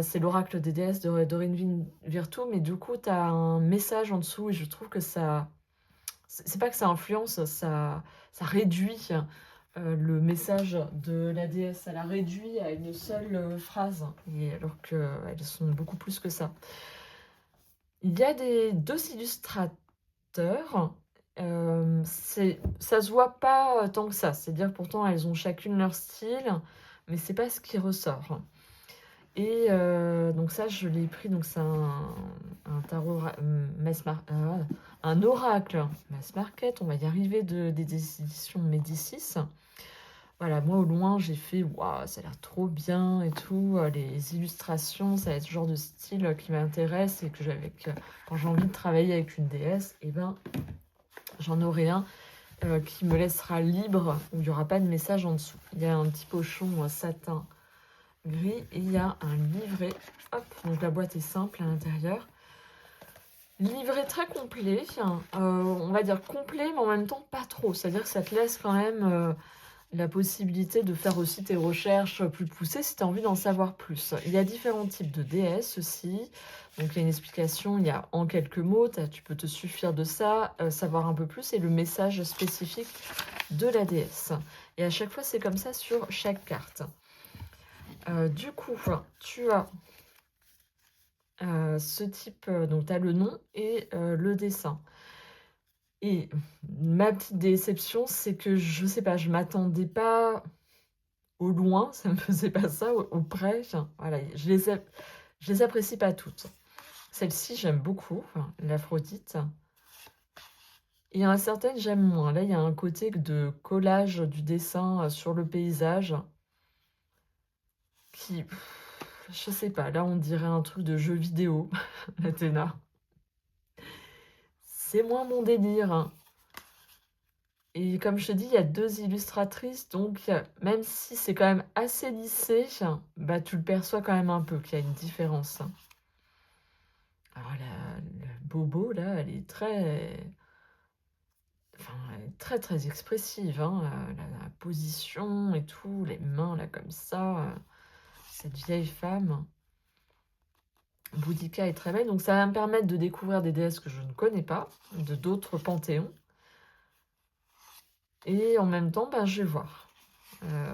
C'est l'oracle des déesses de Doreen Virtue, mais du coup, tu as un message en dessous et je trouve que ça... C'est pas que ça influence, ça réduit le message de la déesse. Ça la réduit à une seule phrase, et alors qu'elles sont beaucoup plus que ça. Il y a deux illustrateurs. Ça se voit pas tant que ça. C'est-à-dire pourtant elles ont chacune leur style, mais c'est pas ce qui ressort. Et donc ça, je l'ai pris, donc c'est un tarot un oracle mass market, on va y arriver, des éditions Médicis. Voilà, moi au loin, j'ai fait, waouh, ça a l'air trop bien et tout. Les illustrations, ça va être ce genre de style qui m'intéresse et que quand j'ai envie de travailler avec une déesse, et ben j'en aurai un qui me laissera libre, où il n'y aura pas de message en dessous. Il y a un petit pochon satin gris et il y a un livret. Hop, donc la boîte est simple à l'intérieur. Livret très complet, on va dire complet, mais en même temps pas trop. C'est-à-dire que ça te laisse quand même la possibilité de faire aussi tes recherches plus poussées si tu as envie d'en savoir plus. Il y a différents types de déesses aussi. Donc il y a une explication, il y a en quelques mots, tu peux te suffire de ça, savoir un peu plus, et le message spécifique de la déesse. Et à chaque fois, c'est comme ça sur chaque carte. Du coup, tu as ce type, donc tu as le nom et le dessin. Et ma petite déception, c'est que je sais pas, je m'attendais pas au loin, ça me faisait pas ça, au près. Enfin, voilà, je les apprécie pas toutes. Celle-ci, j'aime beaucoup, l'Aphrodite. Et il y en a certaines, j'aime moins. Là, il y a un côté de collage du dessin sur le paysage qui, je sais pas, là, on dirait un truc de jeu vidéo, l'Athéna. C'est moins mon délire, hein. Et comme je te dis, il y a deux illustratrices, donc même si c'est quand même assez lissé, bah, tu le perçois quand même un peu qu'il y a une différence. Alors le bobo, là, elle est très très expressive, hein, la position et tout, les mains là comme ça, cette vieille femme. Boudica est très belle, donc ça va me permettre de découvrir des déesses que je ne connais pas, de d'autres panthéons. Et en même temps, ben, je vais voir.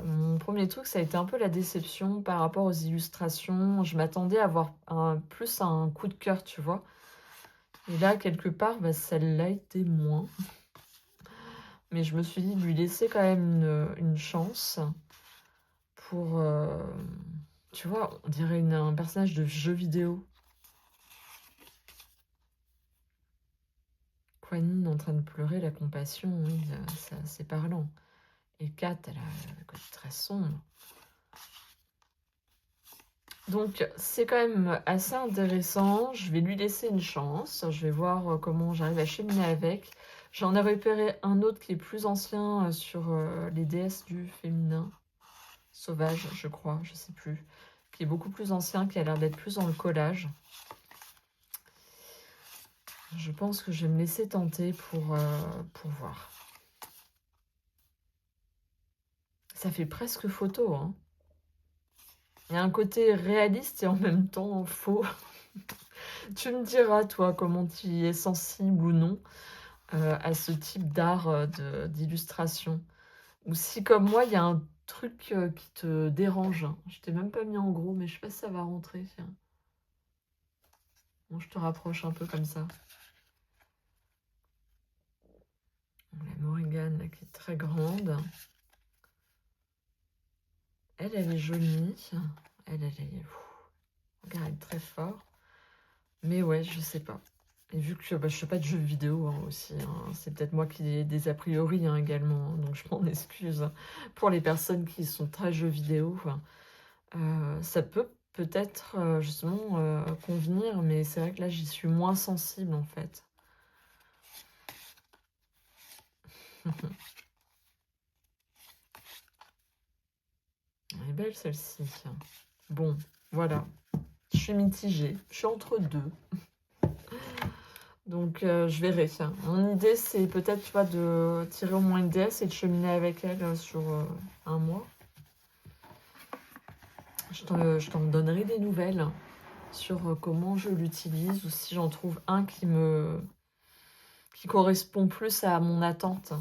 Mon premier truc, ça a été un peu la déception par rapport aux illustrations. Je m'attendais à avoir plus un coup de cœur, tu vois. Et là, quelque part, bah, celle-là était moins. Mais je me suis dit de lui laisser quand même une chance pour... tu vois, on dirait un personnage de jeu vidéo. Quanine en train de pleurer, la compassion, oui, c'est parlant. Et Kat, elle a un côté très sombre. Donc, c'est quand même assez intéressant. Je vais lui laisser une chance. Je vais voir comment j'arrive à cheminer avec. J'en ai repéré un autre qui est plus ancien sur les déesses du féminin. Sauvage, je crois, je sais plus. Qui est beaucoup plus ancien, qui a l'air d'être plus dans le collage. Je pense que je vais me laisser tenter pour voir. Ça fait presque photo, hein. Il y a un côté réaliste et en même temps faux. Tu me diras, toi, comment tu y es sensible ou non à ce type d'art d'illustration. Ou si, comme moi, il y a un truc qui te dérange. Je t'ai même pas mis en gros, mais je sais pas si ça va rentrer. Tiens. Bon, je te rapproche un peu comme ça. La Morrigan qui est très grande. Elle est jolie. Elle est... Regarde, elle est très fort. Mais ouais, je sais pas. Et vu que bah, je fais pas de jeux vidéo hein, aussi, hein, c'est peut-être moi qui ai des a priori hein, également, hein, donc je m'en excuse pour les personnes qui sont très jeux vidéo. Ça peut peut-être justement convenir, mais c'est vrai que là j'y suis moins sensible en fait. Elle est belle celle-ci. Bon, voilà. Je suis mitigée. Je suis entre deux. Donc, je verrai. Mon idée, c'est peut-être, tu vois, de tirer au moins une déesse et de cheminer avec elle sur un mois. Je t'en donnerai des nouvelles sur comment je l'utilise ou si j'en trouve un qui correspond plus à mon attente.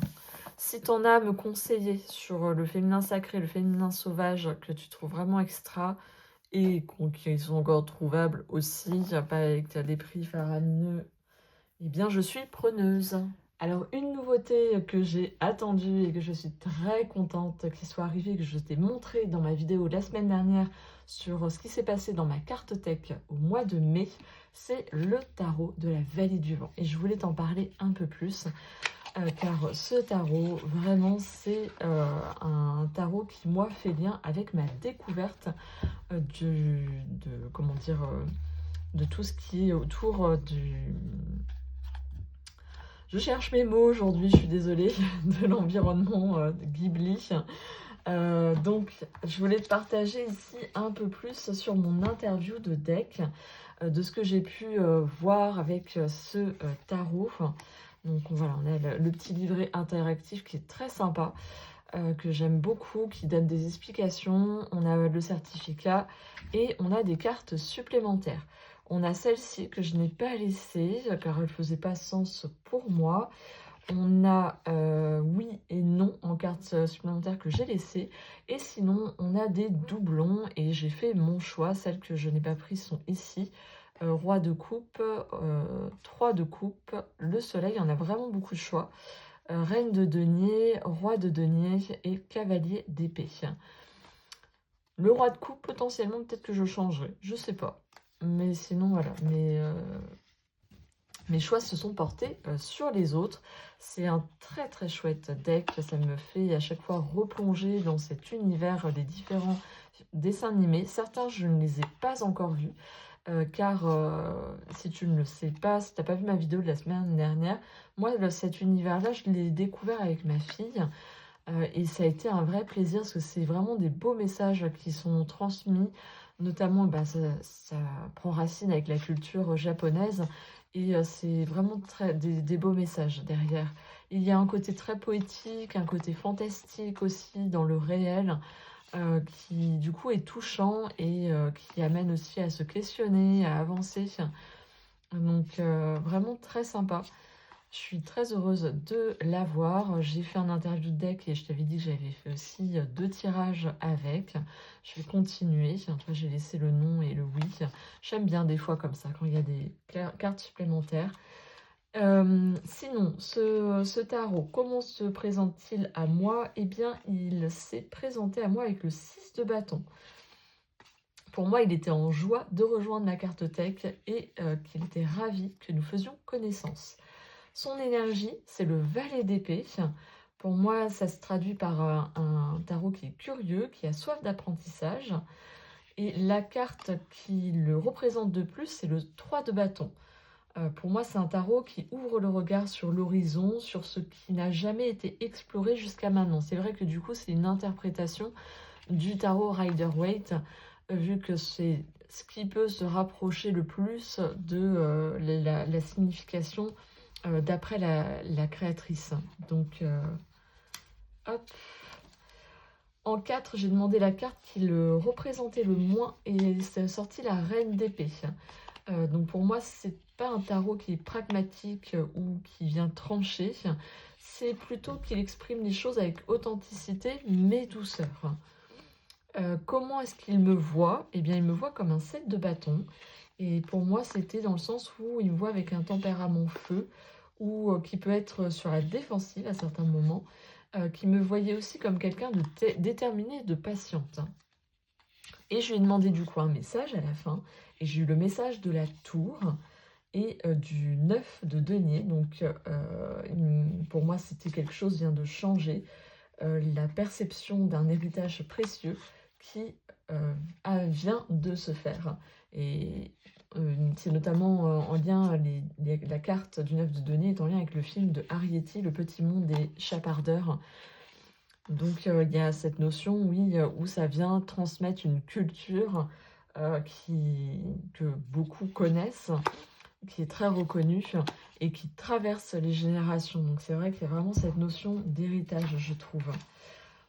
Si t'en as à me conseiller sur le féminin sacré, le féminin sauvage, que tu trouves vraiment extra, et qui sont encore trouvables aussi, pas avec des prix faramineux, eh bien je suis preneuse. Alors une nouveauté que j'ai attendue et que je suis très contente qu'il soit arrivé, que je t'ai montré dans ma vidéo la semaine dernière sur ce qui s'est passé dans ma cartothèque au mois de mai, c'est le tarot de la Vallée du Vent. Et je voulais t'en parler un peu plus, car ce tarot, vraiment, c'est un tarot qui, moi, fait lien avec ma découverte comment dire, de tout ce qui est autour du... Je cherche mes mots aujourd'hui, je suis désolée, de l'environnement Ghibli. Donc, je voulais te partager ici un peu plus sur mon interview de deck, de ce que j'ai pu voir avec ce tarot. Donc voilà, on a le petit livret interactif qui est très sympa, que j'aime beaucoup, qui donne des explications. On a le certificat et on a des cartes supplémentaires. On a celle-ci que je n'ai pas laissée car elle ne faisait pas sens pour moi. On a oui et non en cartes supplémentaires que j'ai laissées. Et sinon, on a des doublons et j'ai fait mon choix. Celles que je n'ai pas prises sont ici. Roi de coupe, 3 de coupe, le soleil, on a vraiment beaucoup de choix. Reine de denier, roi de denier et cavalier d'épée. Le roi de coupe, potentiellement, peut-être que je changerai. Je sais pas. Mais sinon, voilà. Mes choix se sont portés sur les autres. C'est un très très chouette deck. Ça me fait à chaque fois replonger dans cet univers des différents dessins animés. Certains, je ne les ai pas encore vus. Car si tu ne le sais pas, si tu n'as pas vu ma vidéo de la semaine dernière, moi cet univers-là, je l'ai découvert avec ma fille et ça a été un vrai plaisir parce que c'est vraiment des beaux messages qui sont transmis, notamment bah, ça prend racine avec la culture japonaise et c'est vraiment des beaux messages derrière. Il y a un côté très poétique, un côté fantastique aussi dans le réel qui du coup est touchant et qui amène aussi à se questionner, à avancer. Donc vraiment très sympa. Je suis très heureuse de l'avoir. J'ai fait un interview de deck et je t'avais dit que j'avais fait aussi 2 tirages avec. Je vais continuer. Tu vois, j'ai laissé le non et le oui. J'aime bien des fois comme ça quand il y a des cartes supplémentaires. Sinon, ce tarot, comment se présente-t-il à moi? Eh bien, il s'est présenté à moi avec le 6 de bâton. Pour moi, il était en joie de rejoindre la cartothèque et qu'il était ravi que nous faisions connaissance. Son énergie, c'est le valet d'épée. Pour moi, ça se traduit par un tarot qui est curieux, qui a soif d'apprentissage. Et la carte qui le représente de plus, c'est le 3 de bâton. Pour moi, c'est un tarot qui ouvre le regard sur l'horizon, sur ce qui n'a jamais été exploré jusqu'à maintenant. C'est vrai que du coup, c'est une interprétation du tarot Rider-Waite, vu que c'est ce qui peut se rapprocher le plus de la signification d'après la créatrice. Donc, hop. En 4, j'ai demandé la carte qui le représentait le moins et c'est sorti la reine d'épée. Donc pour moi, c'est pas un tarot qui est pragmatique ou qui vient trancher. C'est plutôt qu'il exprime les choses avec authenticité mais douceur. Comment est-ce qu'il me voit? Eh bien, il me voit comme un 7 de bâton. Et pour moi, c'était dans le sens où il me voit avec un tempérament feu, ou qui peut être sur la défensive à certains moments, qui me voyait aussi comme quelqu'un de déterminé et de patiente. Et je lui ai demandé du coup un message à la fin, et j'ai eu le message de la tour. et du 9 de denier. Donc pour moi, c'était quelque chose vient de changer. La perception d'un héritage précieux qui vient de se faire. Et c'est notamment en lien, la carte du 9 de denier est en lien avec le film de Arrietty, Le Petit Monde des Chapardeurs. Donc il y a cette notion, oui, où ça vient transmettre une culture que beaucoup connaissent, qui est très reconnue et qui traverse les générations. Donc c'est vrai qu'il y a vraiment cette notion d'héritage, je trouve.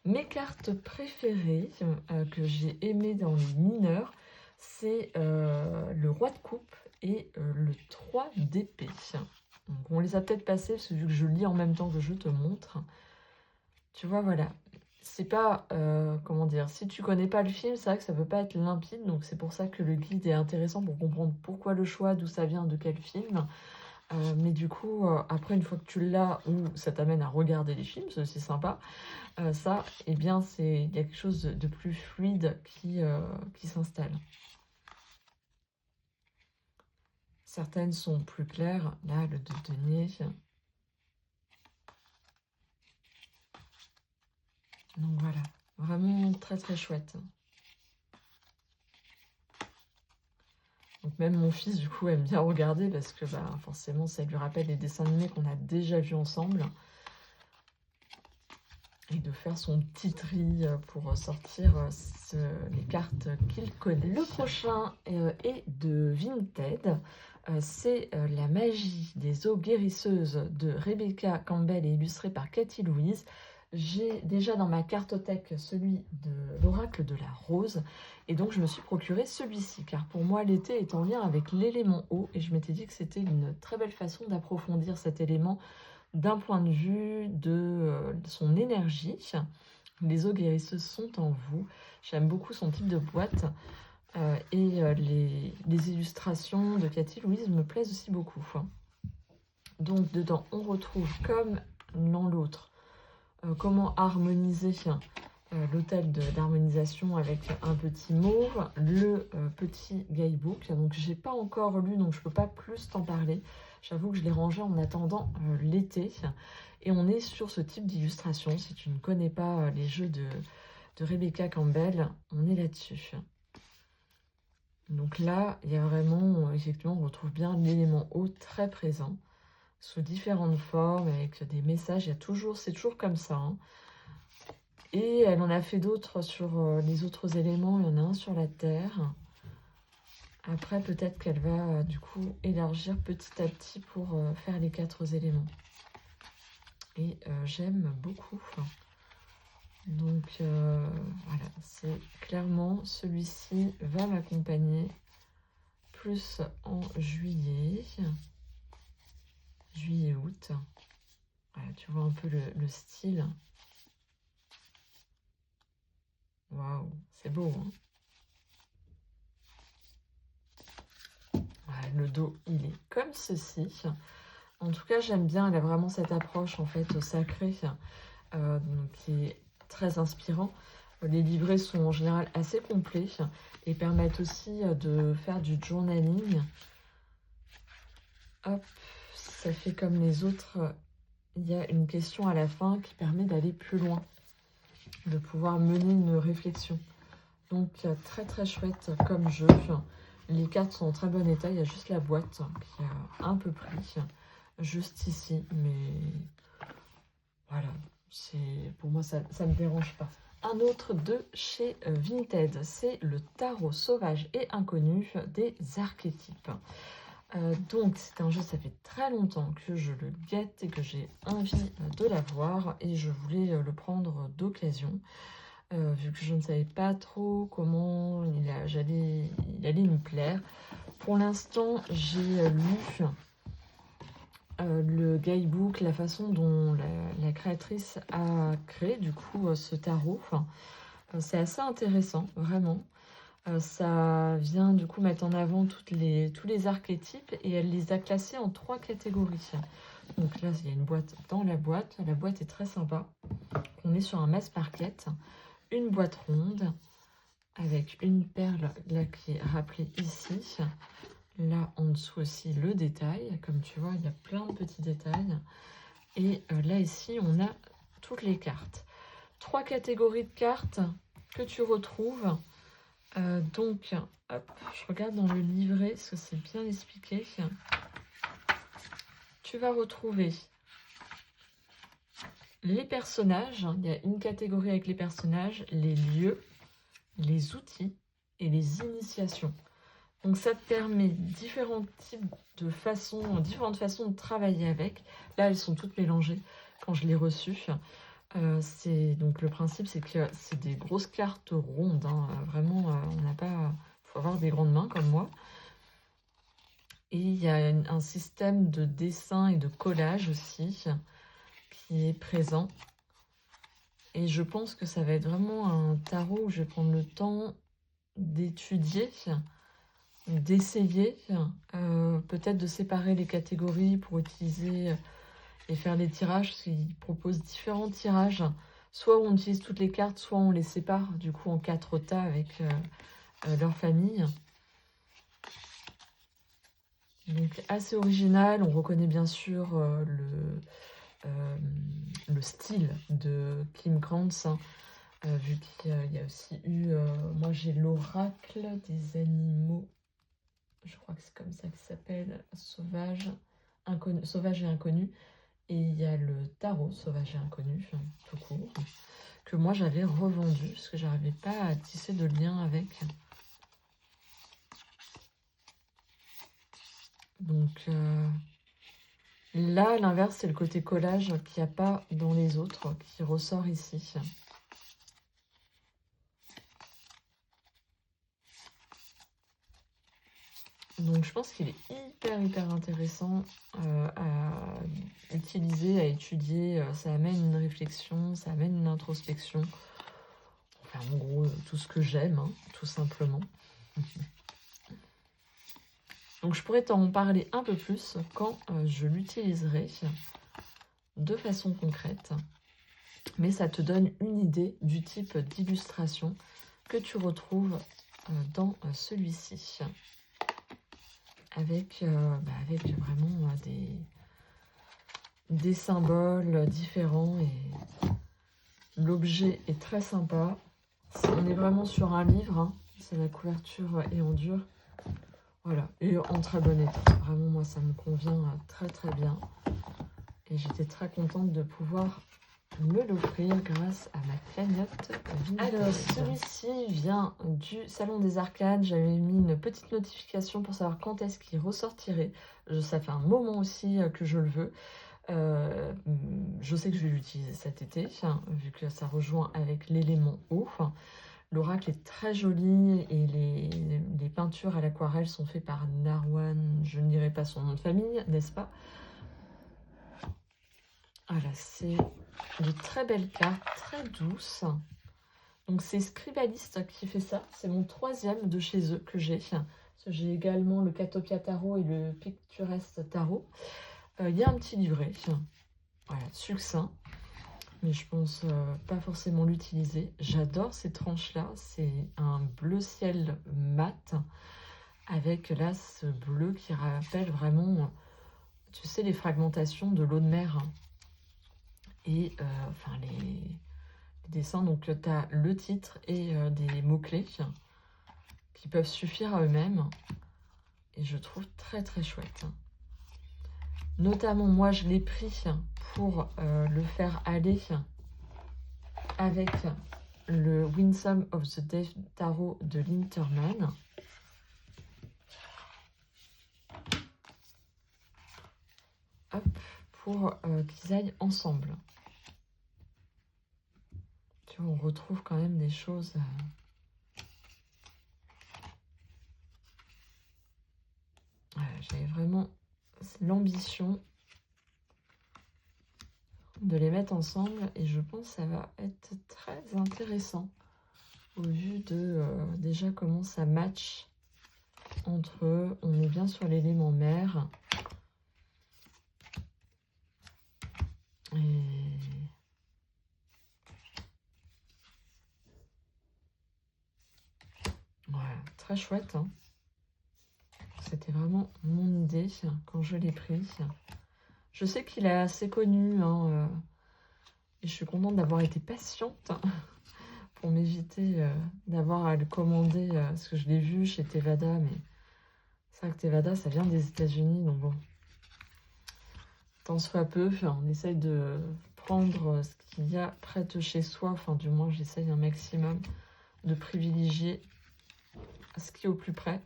Mes cartes préférées que j'ai aimées dans les mineurs, c'est le roi de coupe et le 3 d'épée. Donc on les a peut-être passées, parce que vu que je lis en même temps que je te montre, tu vois, voilà. C'est pas, comment dire, si tu connais pas le film, c'est vrai que ça peut pas être limpide, donc c'est pour ça que le guide est intéressant pour comprendre pourquoi le choix, d'où ça vient, de quel film. Mais du coup, après, une fois que tu l'as, ou ça t'amène à regarder les films, c'est aussi sympa, ça, eh bien, il y a quelque chose de plus fluide qui s'installe. Certaines sont plus claires. Là, le 2 de denier. Donc voilà, vraiment très très chouette. Donc même mon fils, du coup, aime bien regarder parce que bah, forcément, ça lui rappelle les dessins animés qu'on a déjà vus ensemble. Et de faire son petit tri pour sortir les cartes qu'il connaît. Le prochain est de Vinted. C'est La magie des eaux guérisseuses de Rebecca Campbell et illustré par Cathy Louise. J'ai déjà dans ma cartothèque celui de l'oracle de la rose et donc je me suis procuré celui-ci car pour moi l'été est en lien avec l'élément eau et je m'étais dit que c'était une très belle façon d'approfondir cet élément d'un point de vue de son énergie. Les eaux guérisseuses sont en vous. J'aime beaucoup son type de boîte et les illustrations de Cathy Louise me plaisent aussi beaucoup. Donc dedans on retrouve comme dans l'autre comment harmoniser l'hôtel d'harmonisation avec un petit mauve, le petit guidebook. Donc j'ai pas encore lu, donc je peux pas plus t'en parler. J'avoue que je l'ai rangé en attendant l'été. Et on est sur ce type d'illustration. Si tu ne connais pas les jeux de Rebecca Campbell, on est là-dessus. Donc là, il y a vraiment, effectivement, on retrouve bien l'élément eau très présent, sous différentes formes, avec des messages. Il y a toujours, c'est toujours comme ça. Et elle en a fait d'autres sur les autres éléments. Il y en a un sur la terre. Après, peut-être qu'elle va du coup élargir petit à petit pour faire les 4 éléments. Et j'aime beaucoup. Donc voilà, c'est clairement celui-ci va m'accompagner plus en juillet, juillet-août. Voilà, tu vois un peu le style. Waouh, c'est beau, hein. Voilà, le dos, il est comme ceci. En tout cas, j'aime bien, elle a vraiment cette approche en fait sacrée qui est très inspirant. Les livrets sont en général assez complets et permettent aussi de faire du journaling. Hop, ça fait comme les autres. Il y a une question à la fin qui permet d'aller plus loin, de pouvoir mener une réflexion. Donc très très chouette comme jeu. Les cartes sont en très bon état, il y a juste la boîte qui a un peu pris, juste ici, mais voilà, pour moi ça ne me dérange pas. Un autre de chez Vinted, c'est le tarot sauvage et inconnu des archétypes. Donc c'est un jeu, ça fait très longtemps que je le guette et que j'ai envie de l'avoir et je voulais le prendre d'occasion. Vu que je ne savais pas trop comment il allait me plaire. Pour l'instant, j'ai lu le guidebook, la façon dont la créatrice a créé du coup ce tarot. C'est assez intéressant, vraiment. Ça vient du coup mettre en avant tous les archétypes et elle les a classés en 3 catégories. Donc là, il y a une boîte dans la boîte. La boîte est très sympa. On est sur un mass market. Une boîte ronde avec une perle là qui est rappelée ici. Là, en dessous aussi, le détail. Comme tu vois, il y a plein de petits détails. Et là, ici, on a toutes les cartes. 3 catégories de cartes que tu retrouves. Donc, hop, je regarde dans le livret, parce que c'est bien expliqué. Tu vas retrouver les personnages. Il y a une catégorie avec les personnages, les lieux, les outils et les initiations. Donc ça te permet différents types de façons, différentes façons de travailler avec. Là, elles sont toutes mélangées quand je l'ai reçue. Donc le principe, c'est que c'est des grosses cartes rondes. Hein. Vraiment, on n'a pas... faut avoir des grandes mains comme moi. Et il y a un système de dessin et de collage aussi qui est présent. Et je pense que ça va être vraiment un tarot où je vais prendre le temps d'étudier, d'essayer, peut-être de séparer les catégories pour utiliser et faire les tirages, parce qu'ils proposent différents tirages. Soit on utilise toutes les cartes, soit on les sépare, du coup en 4 tas avec leur famille. Donc assez original, on reconnaît bien sûr le style de Kim Krantz, hein, vu qu'il y a aussi eu, moi j'ai l'oracle des animaux, je crois que c'est comme ça qu'il s'appelle, sauvage, sauvage et inconnu, et il y a le tarot sauvage et inconnu, tout court, que moi j'avais revendu, parce que j'arrivais pas à tisser de lien avec. Donc là, à l'inverse, c'est le côté collage qu'il n'y a pas dans les autres, qui ressort ici. Donc je pense qu'il est hyper intéressant à utiliser, à étudier. Ça amène une réflexion, ça amène une introspection. Enfin, en gros, tout ce que j'aime, hein, tout simplement. Donc je pourrais t'en parler un peu plus quand je l'utiliserai de façon concrète. Mais ça te donne une idée du type d'illustration que tu retrouves dans celui-ci. Avec vraiment des symboles différents. Et l'objet est très sympa. On est vraiment sur un livre. Hein. C'est la couverture est en dur. Voilà, et en très bon état. Vraiment, moi, ça me convient très bien. Et j'étais très contente de pouvoir me l'offrir grâce à ma cagnotte. Alors, celui-ci vient du Salon des Arcades. J'avais mis une petite notification pour savoir quand est-ce qu'il ressortirait. Ça fait un moment aussi que je le veux. Je sais que je vais l'utiliser cet été, vu que ça rejoint avec l'élément eau. L'oracle est très joli et les peintures à l'aquarelle sont faites par Narwan, je ne dirai pas son nom de famille, n'est-ce pas? Voilà, c'est de très belles cartes, très douces. Donc c'est Scribalist qui fait ça, c'est mon 3e de chez eux que j'ai. J'ai également le Catopia Tarot et le Picturesque Tarot. Il y a un petit livret, voilà, succinct. Mais je pense pas forcément l'utiliser. J'adore ces tranches-là. C'est un bleu ciel mat avec là ce bleu qui rappelle vraiment, tu sais, les fragmentations de l'eau de mer. Et enfin les dessins. Donc tu as le titre et des mots-clés qui peuvent suffire à eux-mêmes. Et je trouve très chouette. Notamment, moi, je l'ai pris pour le faire aller avec le Winsome of the Dead Tarot de Linterman. Hop, pour qu'ils aillent ensemble. Tu vois, on retrouve quand même des choses... J'avais vraiment l'ambition de les mettre ensemble et je pense que ça va être très intéressant au vu de déjà comment ça match entre eux. On est bien sur l'élément mer et voilà, très chouette, hein. C'était vraiment mon idée quand je l'ai pris. Je sais qu'il est assez connu, hein, et je suis contente d'avoir été patiente pour m'éviter d'avoir à le commander, parce que je l'ai vu chez Tevada, mais c'est vrai que Tevada, ça vient des États-Unis, donc bon, tant soit peu, on essaye de prendre ce qu'il y a près de chez soi, enfin du moins j'essaye un maximum de privilégier ce qui est au plus près.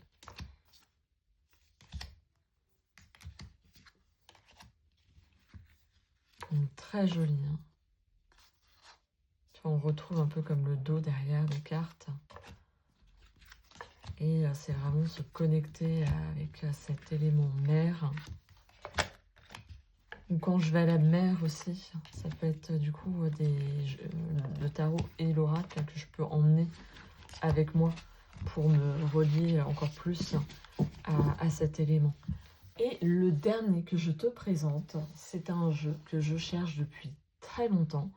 Très joli, hein. Tu vois, on retrouve un peu comme le dos derrière les cartes. Et c'est vraiment se connecter avec cet élément mer. Ou quand je vais à la mer aussi, ça peut être du coup le tarot et l'oracle que je peux emmener avec moi pour me relier encore plus à cet élément. Et le dernier que je te présente, c'est un jeu que je cherche depuis très longtemps.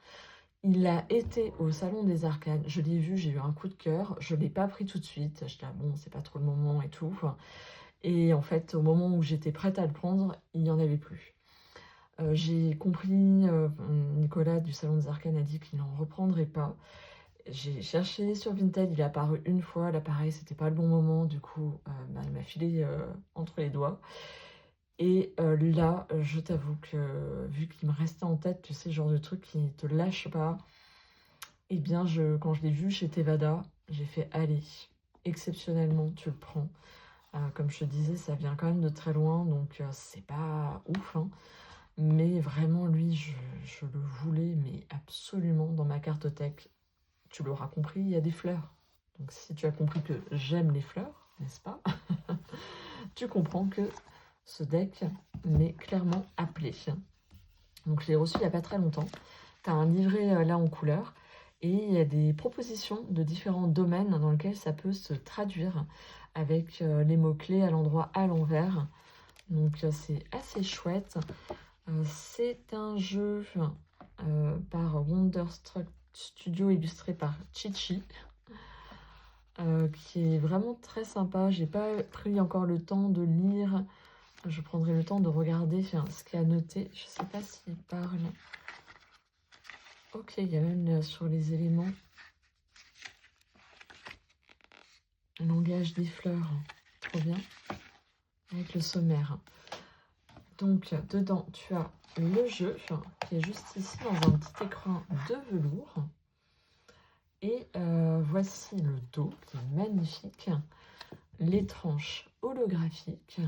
Il a été au Salon des Arcanes, je l'ai vu, j'ai eu un coup de cœur, je ne l'ai pas pris tout de suite, je dis ah bon, c'est pas trop le moment et tout. Et en fait, au moment où j'étais prête à le prendre, il n'y en avait plus. J'ai compris, Nicolas du Salon des Arcanes a dit qu'il n'en reprendrait pas. J'ai cherché sur Vinted, il est apparu une fois, là pareil, c'était pas le bon moment, du coup, il m'a filé entre les doigts. Et là, je t'avoue que, vu qu'il me restait en tête, tu sais, ce genre de truc qui ne te lâche pas, eh bien, quand je l'ai vu chez Tevada, j'ai fait, allez, exceptionnellement, tu le prends. Comme je te disais, ça vient quand même de très loin, donc c'est pas ouf, hein. Mais vraiment, lui, je le voulais, mais absolument dans ma cartothèque. Tu l'auras compris, il y a des fleurs. Donc si tu as compris que j'aime les fleurs, n'est-ce pas? Tu comprends que ce deck m'est clairement appelé. Donc je l'ai reçu il n'y a pas très longtemps. Tu as un livret là en couleur. Et il y a des propositions de différents domaines dans lesquels ça peut se traduire avec les mots-clés à l'endroit à l'envers. Donc c'est assez chouette. C'est un jeu par Wonderstruck Studio illustré par Chichi, qui est vraiment très sympa. J'ai pas pris encore le temps de lire. Je prendrai le temps de regarder ce qu'il y a noté. Je sais pas s'il parle. Ok, il y a même sur les éléments. Langage des fleurs. Trop bien. Avec le sommaire. Donc, dedans, tu as le jeu qui est juste ici dans un petit écran de velours. Et voici le dos qui est magnifique. Les tranches holographiques.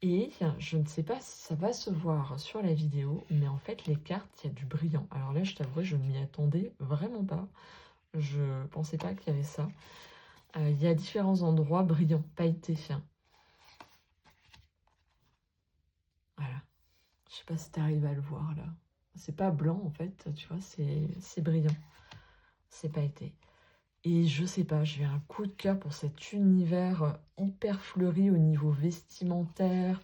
Et je ne sais pas si ça va se voir sur la vidéo, mais en fait, les cartes, il y a du brillant. Alors là, je t'avouerai, je ne m'y attendais vraiment pas. Je pensais pas qu'il y avait ça. Il y a différents endroits brillants, pailletés. Voilà. Je sais pas si tu arrives à le voir là. C'est pas blanc en fait, tu vois, c'est brillant. C'est pailleté. Et je sais pas, j'ai eu un coup de cœur pour cet univers hyper fleuri au niveau vestimentaire,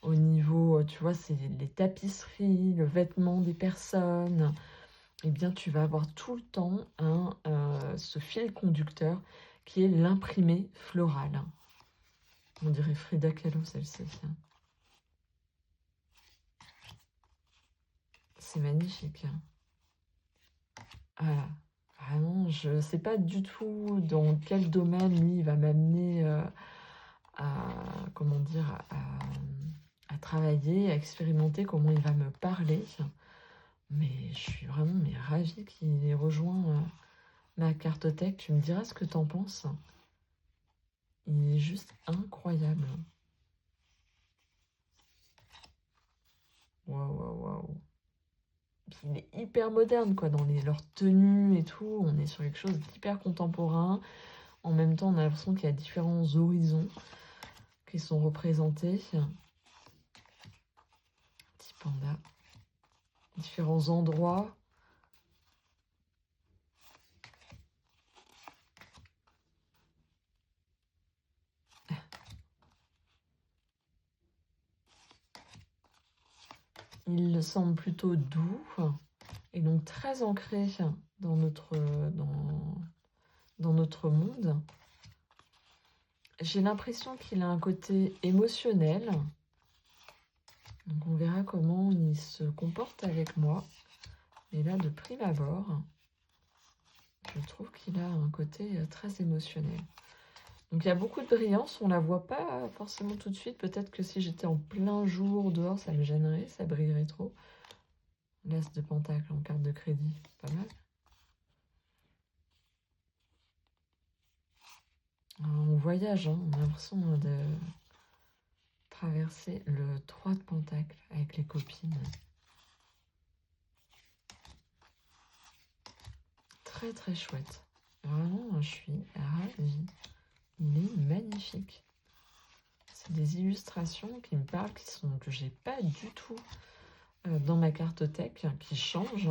au niveau, tu vois, c'est les tapisseries, le vêtement des personnes. Eh bien, tu vas avoir tout le temps ce fil conducteur qui est l'imprimé floral. On dirait Frida Kahlo, celle-ci. C'est magnifique. Voilà. Vraiment, je ne sais pas du tout dans quel domaine lui il va m'amener comment dire, à travailler, à expérimenter, comment il va me parler. Mais je suis vraiment ravie qu'il ait rejoint ma cartothèque. Tu me diras ce que tu en penses. Il est juste incroyable. Waouh, waouh, waouh. Il est hyper moderne, quoi, dans leurs tenues et tout. On est sur quelque chose d'hyper contemporain. En même temps, on a l'impression qu'il y a différents horizons qui sont représentés. Petit panda. Différents endroits. Il semble plutôt doux et donc très ancré dans notre monde. J'ai l'impression qu'il a un côté émotionnel. Donc on verra comment il se comporte avec moi. Et là, de prime abord, je trouve qu'il a un côté très émotionnel. Donc il y a beaucoup de brillance, on ne la voit pas forcément tout de suite. Peut-être que si j'étais en plein jour dehors, ça me gênerait, ça brillerait trop. L'As de Pentacle en carte de crédit, pas mal. On voyage, hein, on a l'impression de traverser le 3 de Pentacle avec les copines. Très très chouette. Vraiment, je suis ravie. Il est magnifique. C'est des illustrations qui me parlent, que j'ai pas du tout dans ma cartothèque, qui changent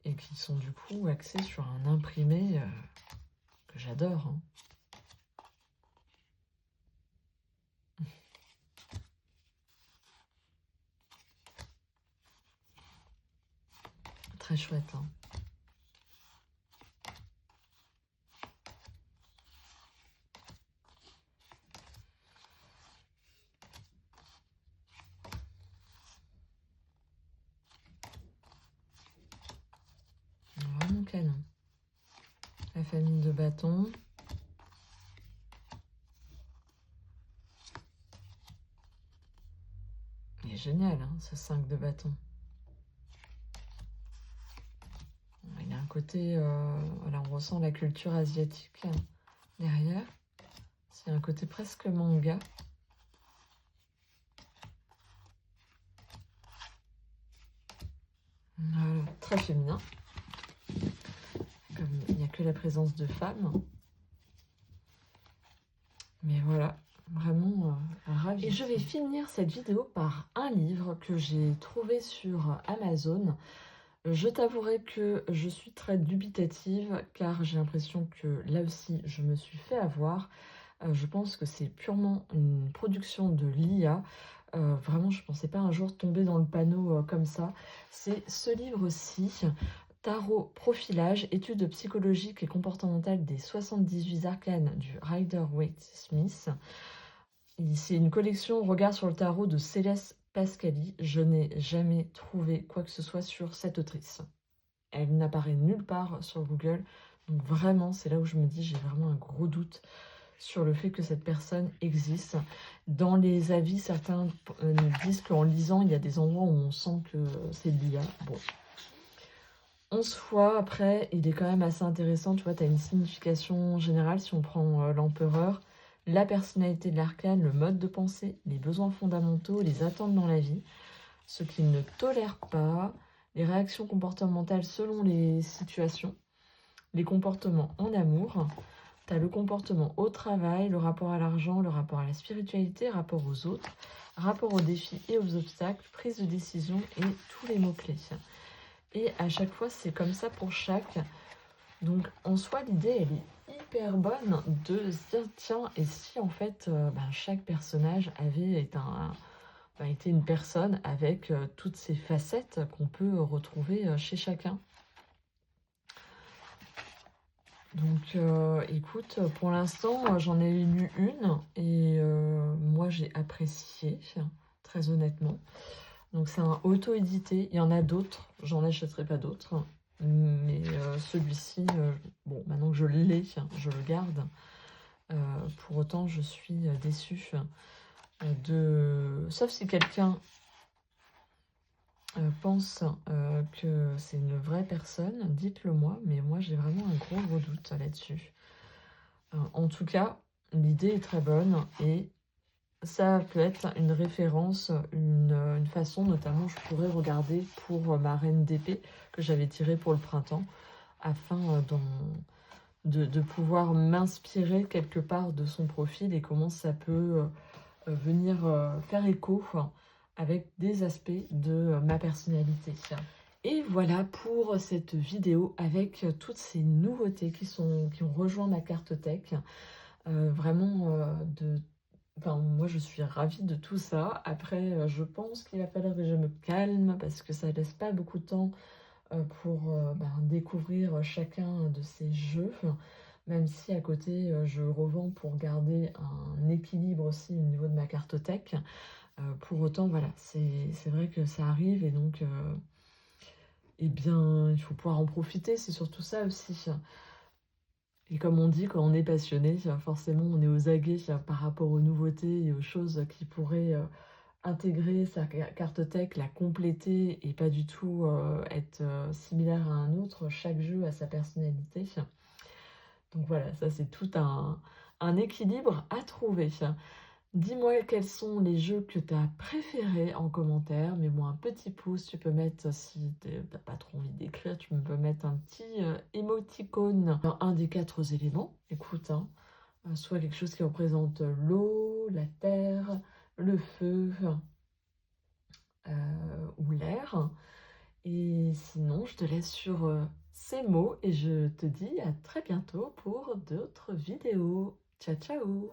et qui sont du coup axées sur un imprimé que j'adore. Hein. Très chouette. Hein. Vraiment canon. La famille de bâtons. Il est génial, hein, ce 5 de bâton. Il a un côté, voilà, on ressent la culture asiatique derrière. C'est un côté presque manga. Voilà, très féminin. Comme il n'y a que la présence de femmes. Mais voilà, vraiment ravie. Et je vais finir cette vidéo par un livre que j'ai trouvé sur Amazon. Je t'avouerai que je suis très dubitative car j'ai l'impression que là aussi je me suis fait avoir. Je pense que c'est purement une production de l'IA. Vraiment, je ne pensais pas un jour tomber dans le panneau comme ça. C'est ce livre-ci, Tarot Profilage, études psychologiques et comportementales des 78 arcanes du Rider-Waite-Smith. C'est une collection Regard sur le tarot de Céleste Pascali. Je n'ai jamais trouvé quoi que ce soit sur cette autrice. Elle n'apparaît nulle part sur Google. Donc vraiment, c'est là où je me dis, j'ai vraiment un gros doute sur le fait que cette personne existe. Dans les avis, certains nous disent qu'en lisant, il y a des endroits où on sent que c'est de l'IA. Bon. 11 fois, après, il est quand même assez intéressant. Tu vois, tu as une signification générale si on prend l'empereur. La personnalité de l'arcane, le mode de pensée, les besoins fondamentaux, les attentes dans la vie, ce qu'il ne tolère pas, les réactions comportementales selon les situations, les comportements en amour. Tu as le comportement au travail, le rapport à l'argent, le rapport à la spiritualité, rapport aux autres, rapport aux défis et aux obstacles, prise de décision et tous les mots-clés. Et à chaque fois, c'est comme ça pour chaque. Donc, en soi, l'idée, elle est hyper bonne de se dire, tiens, et si en fait, chaque personnage avait été une personne avec toutes ces facettes qu'on peut retrouver chez chacun. Donc, écoute, pour l'instant, j'en ai lu une et moi, j'ai apprécié, très honnêtement. Donc, c'est un auto-édité. Il y en a d'autres. J'en achèterai pas d'autres. Mais celui-ci, bon, maintenant que je l'ai, je le garde. Pour autant, je suis déçue de... Sauf si quelqu'un pense que c'est une vraie personne, dites-le moi. Mais moi, j'ai vraiment un gros doute là-dessus. En tout cas, l'idée est très bonne et ça peut être une référence, une façon, notamment, je pourrais regarder pour ma reine d'épée que j'avais tirée pour le printemps, afin de pouvoir m'inspirer quelque part de son profil et comment ça peut venir faire écho avec des aspects de ma personnalité. Et voilà pour cette vidéo avec toutes ces nouveautés qui ont rejoint ma cartothèque. Vraiment, moi je suis ravie de tout ça. Après, je pense qu'il va falloir que je me calme parce que ça laisse pas beaucoup de temps pour découvrir chacun de ces jeux. même si à côté, je revends pour garder un équilibre aussi au niveau de ma cartothèque. Pour autant, voilà, c'est vrai que ça arrive et donc et bien, il faut pouvoir en profiter, c'est surtout ça aussi. Et comme on dit, quand on est passionné, forcément, on est aux aguets par rapport aux nouveautés et aux choses qui pourraient, intégrer sa cartothèque, la compléter et pas du tout, être, similaire à un autre. Chaque jeu a sa personnalité. Donc voilà, ça c'est tout un équilibre à trouver. Dis-moi quels sont les jeux que tu as préférés en commentaire. Mets-moi un petit pouce, tu peux mettre, si tu pas trop envie d'écrire, tu peux mettre un petit, émoticône dans un des 4 éléments. Écoute, hein, soit quelque chose qui représente l'eau, la terre, le feu, ou l'air. Et sinon, je te laisse sur, ces mots et je te dis à très bientôt pour d'autres vidéos. Ciao, ciao!